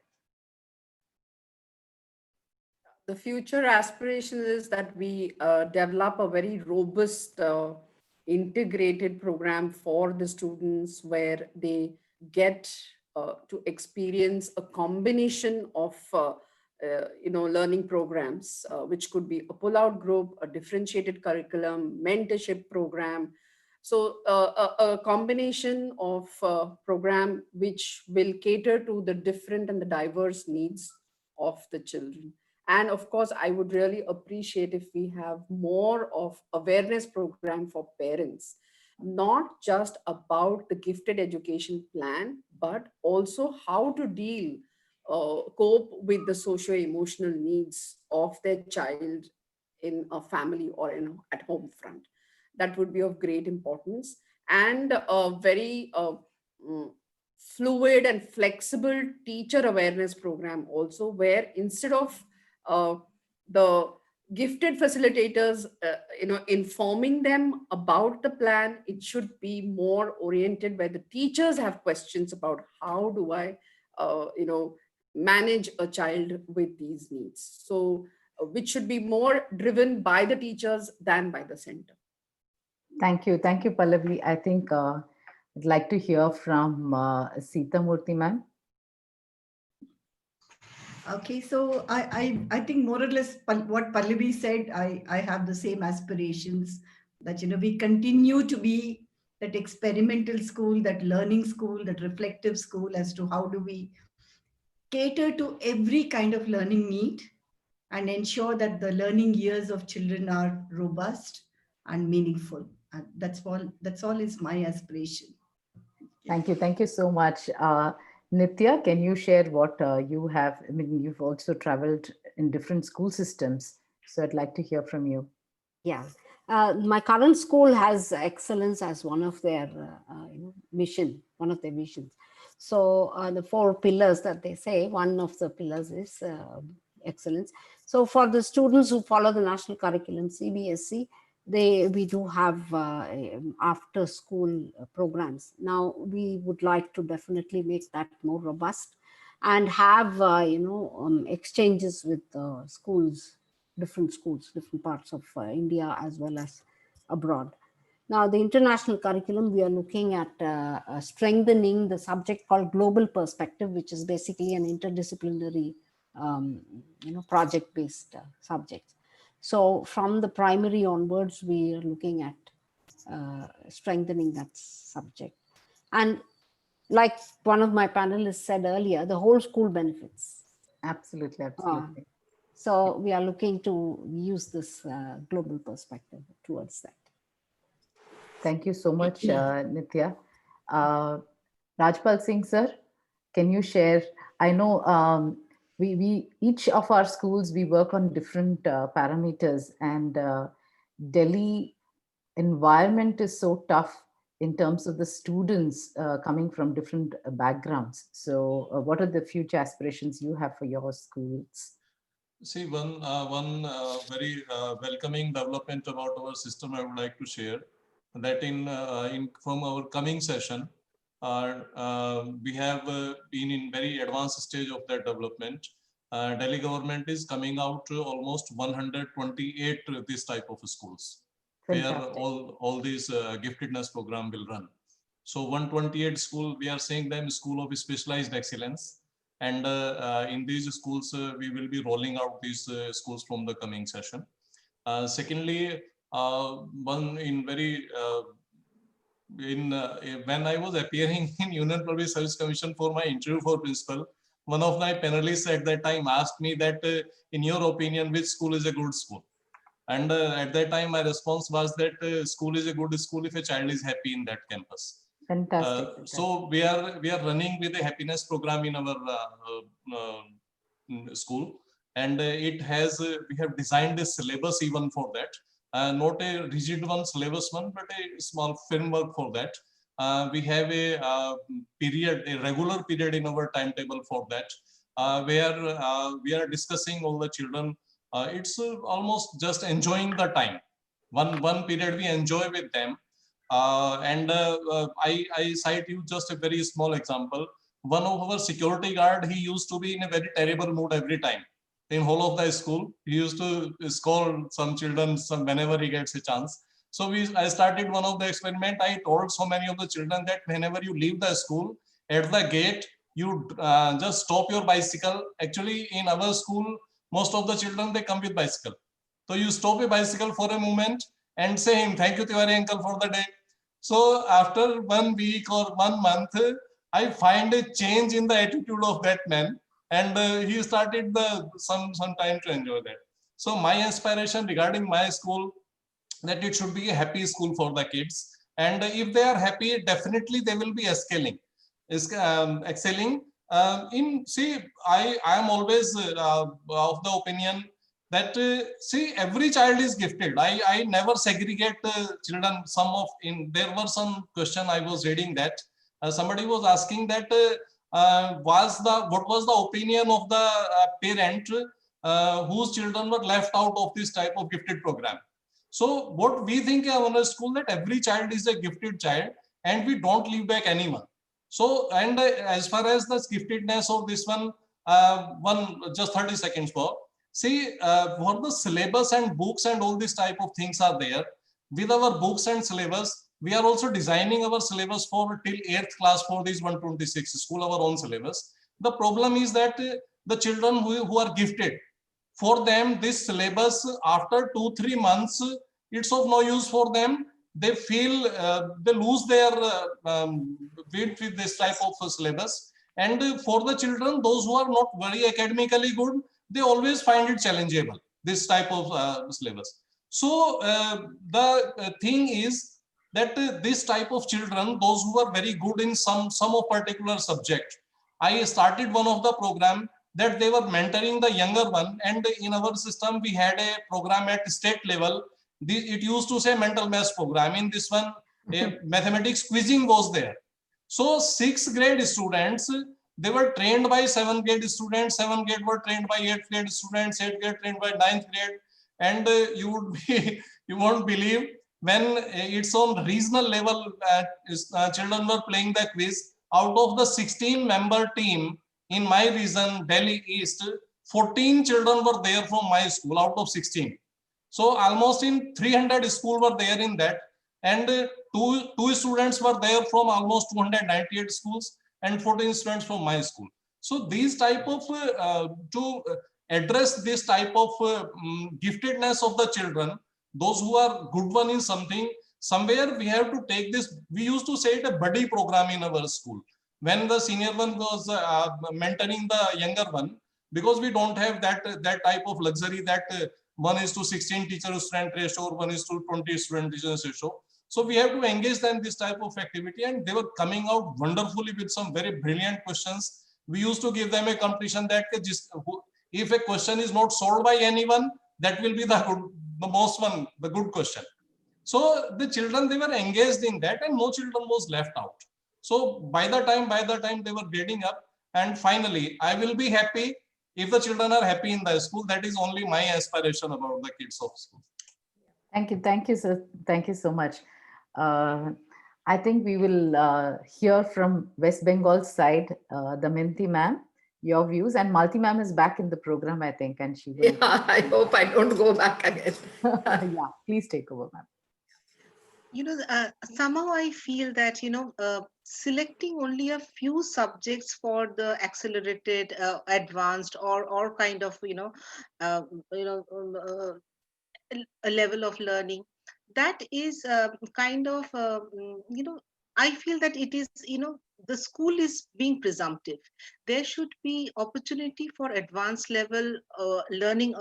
The future aspiration is that we develop a very robust, integrated program for the students, where they get to experience a combination of learning programs, which could be a pull-out group, a differentiated curriculum, mentorship program. So a combination of program which will cater to the different and the diverse needs of the children. And of course, I would really appreciate if we have more of awareness program for parents, not just about the gifted education plan, but also how to cope with the socio-emotional needs of their child in a family or at home front. That would be of great importance. And a very fluid and flexible teacher awareness program also, where instead of uh, the gifted facilitators, informing them about the plan. It should be more oriented where the teachers have questions about how do I, manage a child with these needs. So, which should be more driven by the teachers than by the center. Thank you, Pallavi. I think I'd like to hear from Sita Murthy ma'am. Okay, so I think more or less what Pallavi said, I have the same aspirations that, we continue to be that experimental school, that learning school, that reflective school as to how do we cater to every kind of learning need and ensure that the learning years of children are robust and meaningful. And that's all is my aspiration. Thank you so much. Nitya, can you share what you have? I mean, you've also traveled in different school systems, so I'd like to hear from you. Yeah, my current school has excellence as one of their mission, one of their missions. So the 4 pillars that they say, one of the pillars is excellence. So for the students who follow the national curriculum, CBSE, we do have after school programs. Now we would like to definitely make that more robust and have exchanges with schools, different parts of India as well as abroad. Now, the international curriculum, we are looking at strengthening the subject called global perspective, which is basically an interdisciplinary, project-based subject. So from the primary onwards, we are looking at strengthening that subject. And like one of my panelists said earlier, the whole school benefits. Absolutely. So we are looking to use this global perspective towards that. Thank you so much, Nitya. Rajpal Singh sir, can you share? I know we each of our schools, we work on different parameters, and Delhi environment is so tough in terms of the students coming from different backgrounds. So what are the future aspirations you have for your schools? See, one very welcoming development about our system I would like to share, that from our coming session, we have been in very advanced stage of that development. Delhi government is coming out to almost 128 this type of schools. Fantastic. Where all these giftedness program will run. So 128 school, we are saying them school of specialized excellence. And in these schools, we will be rolling out these schools from the coming session. Secondly, one in very, when I was appearing in Union Public Service Commission for my interview for principal, one of my panelists at that time asked me that, in your opinion, which school is a good school? And at that time, my response was that school is a good school if a child is happy in that campus. Fantastic. So we are running with a happiness program in our school, and it has we have designed a syllabus even for that. Not a rigid one, syllabus one, but a small framework for that. We have a regular period in our timetable for that, where we are discussing all the children. It's almost just enjoying the time. One period we enjoy with them. I cite you just a very small example. One of our security guard, he used to be in a very terrible mood every time. In whole of the school, he used to scold some children whenever he gets a chance. So I started one of the experiment. I told so many of the children that whenever you leave the school, at the gate, you just stop your bicycle. Actually, in our school, most of the children, they come with bicycle. So you stop a bicycle for a moment and say him, thank you, Tiwari uncle, for the day. So after 1 week or 1 month, I find a change in the attitude of that man, and he started some time to enjoy that. So my aspiration regarding my school, that it should be a happy school for the kids, and if they are happy, definitely they will be excelling. I am always of the opinion that every child is gifted. I never segregate children. There were some question I was reading that somebody was asking that what was the opinion of the parent whose children were left out of this type of gifted program. So what we think in our school, that every child is a gifted child and we don't leave back anyone. So, and as far as the giftedness of this one, just 30 seconds more. See, for the syllabus and books and all these type of things are there. With our books and syllabus, we are also designing our syllabus for till 8th class for this 126 school, our own syllabus. The problem is that the children who are gifted, for them, this syllabus after 2-3 months, it's of no use for them. They feel they lose their weight with this type of syllabus. And for the children, those who are not very academically good, they always find it challengeable, this type of syllabus. So the thing is that this type of children, those who are very good in some of particular subject, I started one of the program that they were mentoring the younger one, and in our system we had a program at state level. It used to say mental maths program. In this one, a mathematics quizzing was there. So 6th grade students, they were trained by 7th grade students, 7th grade were trained by 8th grade students, 8th grade trained by 9th grade, and you would be, you won't believe, when it's on regional level, children were playing the quiz. Out of the 16-member team in my region, Delhi East, 14 children were there from my school out of 16. So almost in 300 schools were there in that, and two students were there from almost 298 schools and 14 students from my school. So these type of to address this type of giftedness of the children, those who are good one in something, somewhere we have to take this. We used to say it a buddy program in our school. When the senior one was mentoring the younger one, because we don't have that type of luxury that 1:16 teacher student ratio or 1:20 student teacher ratio. So we have to engage them in this type of activity, and they were coming out wonderfully with some very brilliant questions. We used to give them a competition that if a question is not solved by anyone, that will be the good question. So the children, they were engaged in that, and no children was left out. So by the time they were grading up, and finally, I will be happy if the children are happy in the school. That is only my aspiration about the kids of school. Thank you, sir. Thank you so much. I think we will hear from West Bengal's side, Damayanti ma'am, your views, and Malti ma'am is back in the program, I think, and she will. Yeah, I hope I don't go back again. Yeah, please take over, ma'am. Somehow I feel that, selecting only a few subjects for the accelerated, advanced, or kind of, a level of learning, that is kind of, I feel that it is, the school is being presumptive. There should be opportunity for advanced level learning,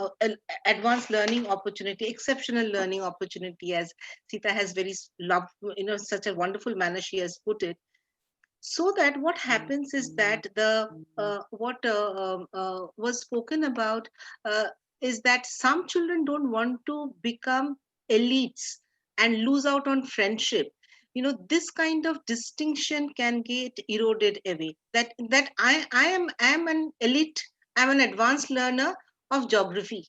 advanced learning opportunity, exceptional learning opportunity, as Sita has very loved, such a wonderful manner she has put it. So that what happens is that the what was spoken about is that some children don't want to become elites and lose out on friendship. This kind of distinction can get eroded away. That I am an elite, I'm an advanced learner of geography,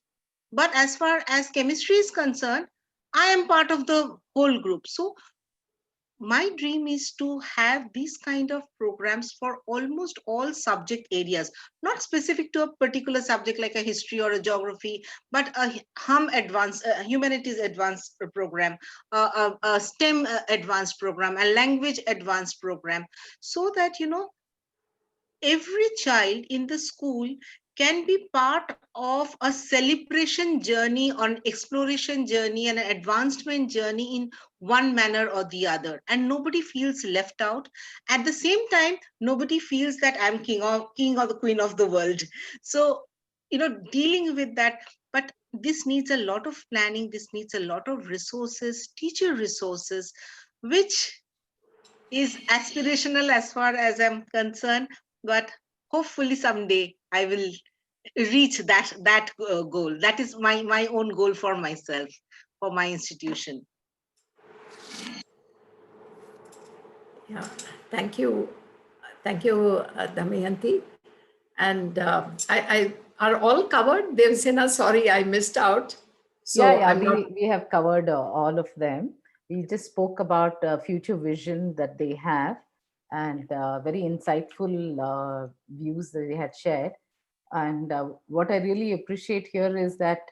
but as far as chemistry is concerned, I am part of the whole group. So my dream is to have these kind of programs for almost all subject areas, not specific to a particular subject like a history or a geography, but a humanities advanced program, a STEM advanced program, a language advanced program, so that every child in the school can be part of a celebration journey, on exploration journey, and an advancement journey in one manner or the other, and nobody feels left out. At the same time, nobody feels that I'm king or the queen of the world. So dealing with that, but this needs a lot of planning, this needs a lot of resources, teacher resources, which is aspirational as far as I'm concerned, but hopefully someday I will reach that goal. That is my own goal for myself, for my institution. Yeah, thank you, Damayanti. And I are all covered? Devsena, sorry, I missed out. So Yeah, I'm not. we have covered all of them. We just spoke about future vision that they have and very insightful views that they had shared. And what I really appreciate here is that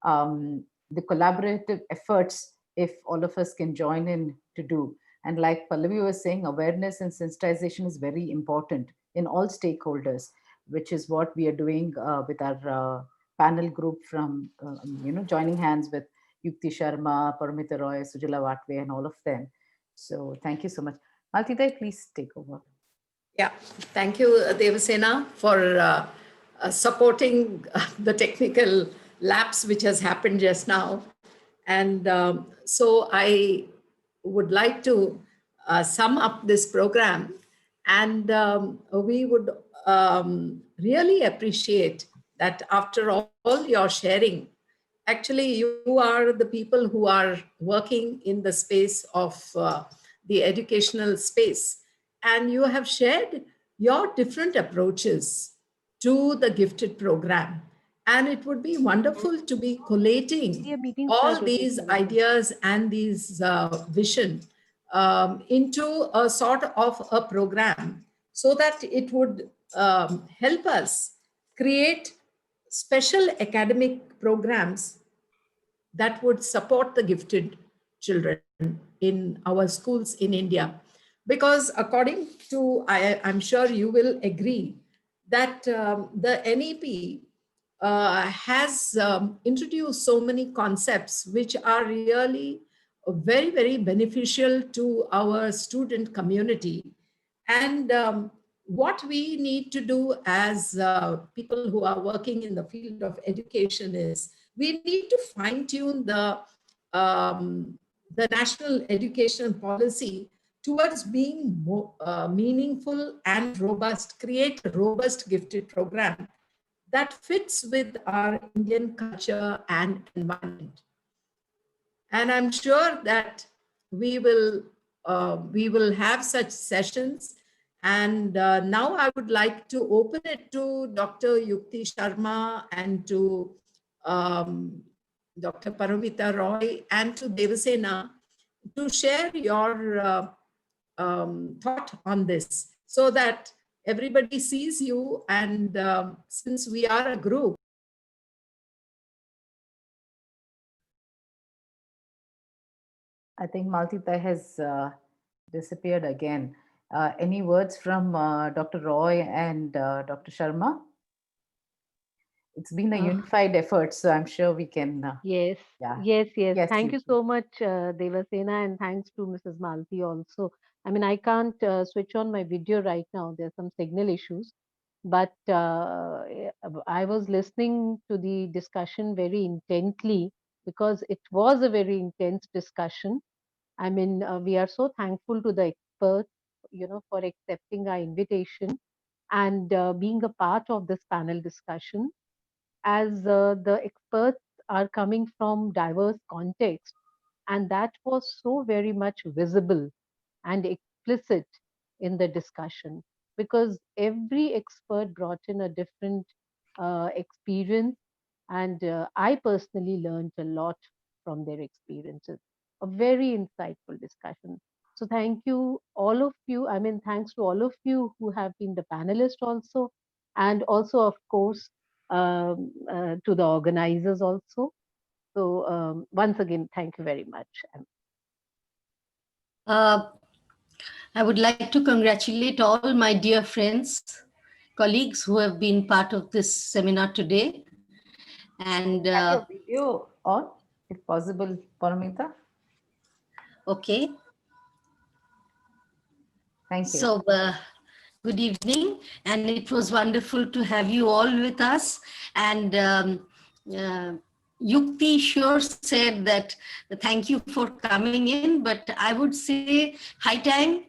the collaborative efforts, if all of us can join in to do. And like Pallavi was saying, awareness and sensitization is very important in all stakeholders, which is what we are doing with our panel group from, joining hands with Yukti Sharma, Paramita Roy, Sujala Vatve, and all of them. So thank you so much. Maltidai, please take over. Yeah, thank you, Devasena, for supporting the technical lapse which has happened just now. And so I would like to sum up this program, and we would really appreciate that after all your sharing, actually you are the people who are working in the space of the educational space, and you have shared your different approaches to the gifted program. And it would be wonderful to be collating all these ideas and these vision into a sort of a program, so that it would help us create special academic programs that would support the gifted children in our schools in India. Because according to, I'm sure you will agree, that the NEP has introduced so many concepts which are really very, very beneficial to our student community. And what we need to do as people who are working in the field of education is we need to fine tune the national education policy towards being more meaningful and robust, create a robust gifted program that fits with our Indian culture and environment. And I'm sure that we will have such sessions. And now I would like to open it to Dr. Yukti Sharma and to Dr. Paramita Roy and to Devasena to share your thought on this, so that everybody sees you. And since we are a group, I think Maltita has disappeared again. Any words from Dr. Roy and Dr. Sharma? It's been a unified effort, so I'm sure we can. Yes, Yeah. yes. Thank you Yukti. so much, Devasena, and thanks to Mrs. Malti also. I mean, I can't switch on my video right now. There's some signal issues, but I was listening to the discussion very intently because it was a very intense discussion. I mean, we are so thankful to the experts, for accepting our invitation and being a part of this panel discussion, as the experts are coming from diverse contexts, and that was so very much visible and explicit in the discussion, because every expert brought in a different experience, and I personally learned a lot from their experiences. A very insightful discussion. So thank you, all of you. I mean, thanks to all of you who have been the panelists also, and also, of course, to the organizers also. So once again, thank you very much. I would like to congratulate all my dear friends, colleagues who have been part of this seminar today. And Have your video on, if possible, Paramita. okay. Thank you. So good evening, and it was wonderful to have you all with us. And Yukti sure said that thank you for coming in, but I would say high time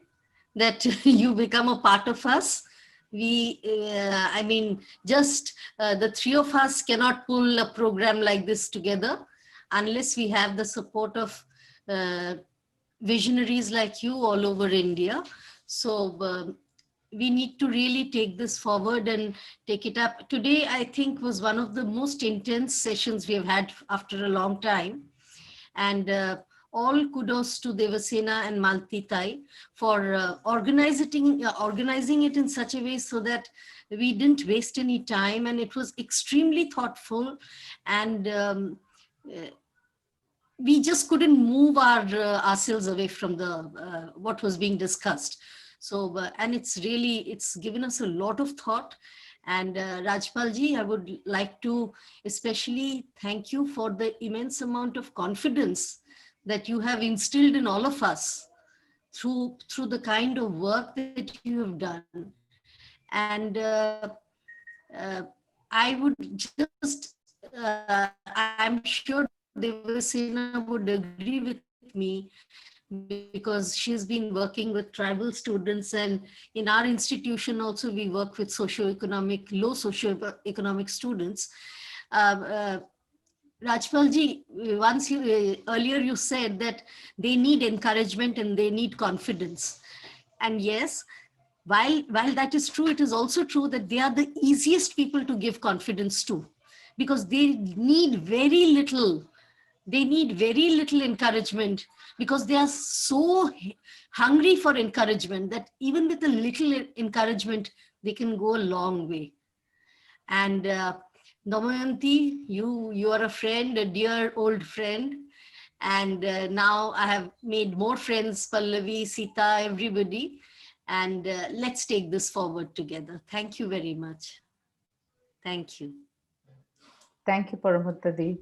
that you become a part of us. I mean, just the three of us cannot pull a program like this together unless we have the support of visionaries like you all over India. So we need to really take this forward and take it up. Today, I think, was one of the most intense sessions we have had after a long time. And all kudos to Devasena and Malti Tai for organizing it in such a way so that we didn't waste any time, and it was extremely thoughtful, and we just couldn't move ourselves away from the what was being discussed. So, and it's given us a lot of thought. And Rajpalji, I would like to especially thank you for the immense amount of confidence that you have instilled in all of us through the kind of work that you have done. And I would just, I'm sure Devasena would agree with me, because she's been working with tribal students, and in our institution also we work with low socioeconomic students. Rajpalji, once earlier you said that they need encouragement and they need confidence. And yes, while that is true, it is also true that they are the easiest people to give confidence to, because they need very little encouragement, because they are so hungry for encouragement that even with a little encouragement, they can go a long way. And Damayanti, you are a friend, a dear old friend. And now I have made more friends, Pallavi, Sita, everybody. And let's take this forward together. Thank you very much. Thank you. Thank you, Paramattadi.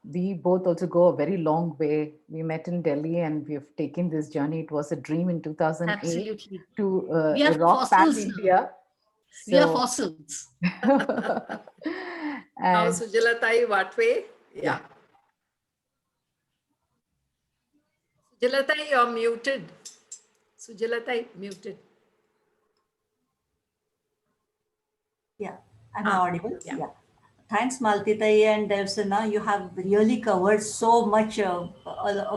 We both also go a very long way. We met in Delhi and we have taken this journey. It was a dream in 2008 Absolutely. to We are rock Pan fossils. India. We are fossils. Now, And Sujalatai, what way? Yeah. Sujalatai, you're muted. Sujalatai, muted. Yeah, am I audible? Yeah. Yeah. Thanks, Maltitai and Devsana. You have really covered so much, a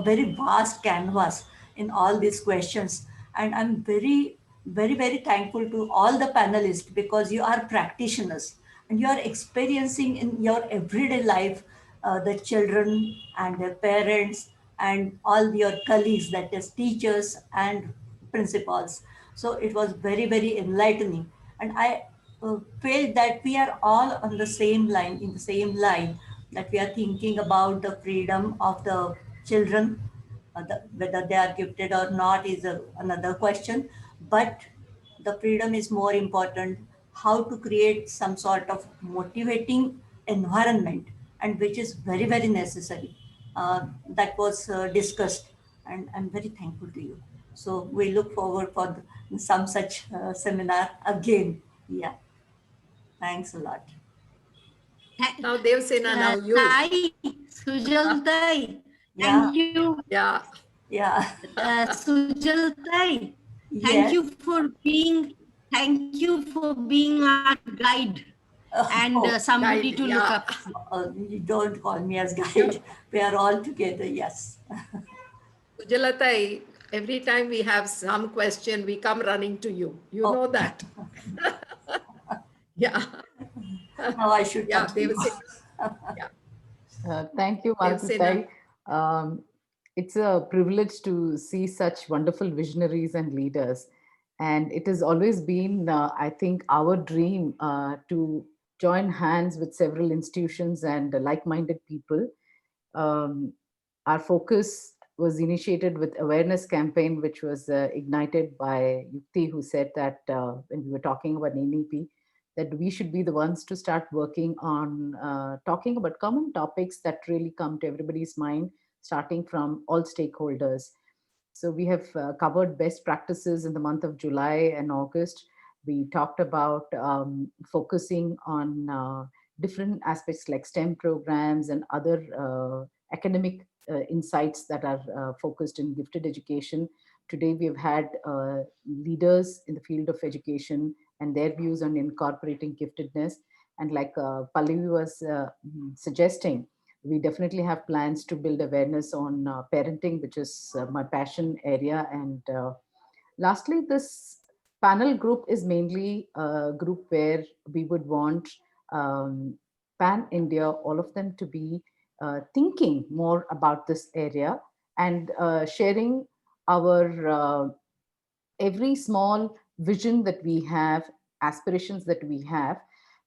very vast canvas in all these questions. And I'm very, very, very thankful to all the panelists, because you are practitioners and you are experiencing in your everyday life the children and their parents and all your colleagues, that is teachers and principals. So it was very, very enlightening. And I felt that we are all on the same line, in the same line, that we are thinking about the freedom of the children. Whether they are gifted or not is another question. But the freedom is more important. How to create some sort of motivating environment, and which is very, very necessary. That was discussed, and I'm very thankful to you. So we look forward for some such seminar again. Yeah. Thanks a lot. Now, Devasena, now you. Tai, Sujal Tai, Yeah. thank you. Yeah. Yeah. Sujal Tai, Yes. thank you for being our guide and Oh, somebody Guide, to look yeah. up to. you don't call me as guide. We are all together. Yes. Sujalatai, every time we have some question, we come running to you. You Oh. know that. Yeah. Now I should Yeah, come to you. Yeah. thank you, Maltitai. It's a privilege to see such wonderful visionaries and leaders. And it has always been, I think, our dream to join hands with several institutions and like-minded people. Our focus was initiated with awareness campaign, which was ignited by Yukti, who said that when we were talking about NEP, that we should be the ones to start working on talking about common topics that really come to everybody's mind, starting from all stakeholders. So we have covered best practices in the month of July and August. We talked about focusing on different aspects like STEM programs and other academic insights that are focused in gifted education. Today, we've had leaders in the field of education and their views on incorporating giftedness. And like Pallavi was suggesting, we definitely have plans to build awareness on parenting, which is my passion area. And lastly, this panel group is mainly a group where we would want pan India, all of them to be thinking more about this area and sharing our every small vision that we have, aspirations that we have.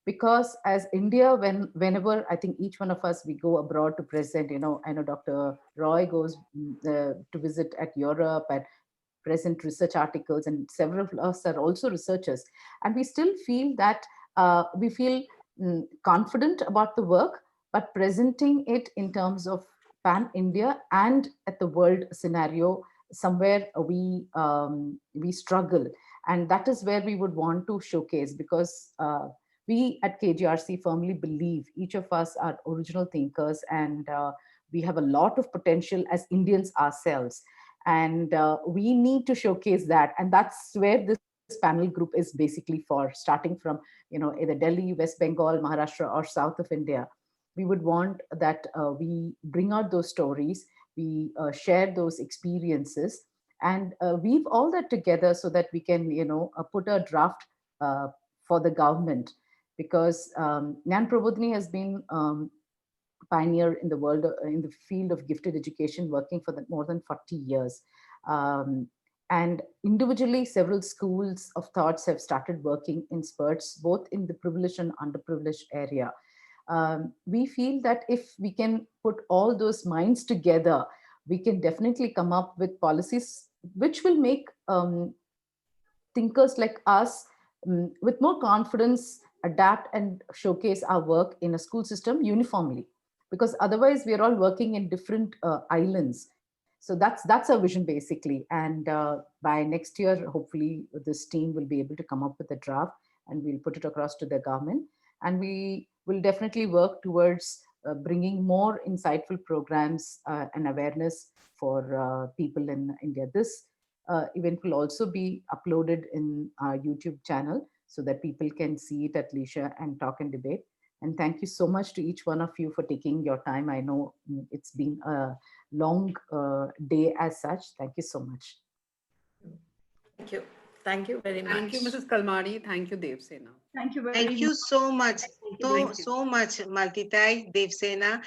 Because as India, whenever I think each one of us, we go abroad to present, I know Dr. Roy goes to visit at Europe and present research articles, and several of us are also researchers, and we still feel that we feel confident about the work, but presenting it in terms of pan India and at the world scenario, somewhere we struggle, and that is where we would want to showcase, because we at KGRC firmly believe each of us are original thinkers, and we have a lot of potential as Indians ourselves, and we need to showcase that. And that's where this panel group is basically for, starting from either Delhi, West Bengal, Maharashtra, or south of India. We would want that we bring out those stories, we share those experiences, and weave all that together so that we can put a draft for the government. Because Nyan Prabodhini has been pioneer in the world, in the field of gifted education, working for more than 40 years. And individually, several schools of thoughts have started working in spurts, both in the privileged and underprivileged area. We feel that if we can put all those minds together, we can definitely come up with policies which will make thinkers like us with more confidence adapt and showcase our work in a school system uniformly, because otherwise we are all working in different islands. So that's our vision basically. And by next year, hopefully this team will be able to come up with a draft, and we'll put it across to the government, and we will definitely work towards bringing more insightful programs and awareness for people in India. This event will also be uploaded in our YouTube channel so that people can see it at leisure and talk and debate. And thank you so much to each one of you for taking your time. I know it's been a long day as such. Thank you so much. Thank you. Thank you very much. Thank you, Mrs. Kalmari. Thank you, Devsena. Thank you very Thank you much. so much. Thank you. So much, Maltitai, Devsena.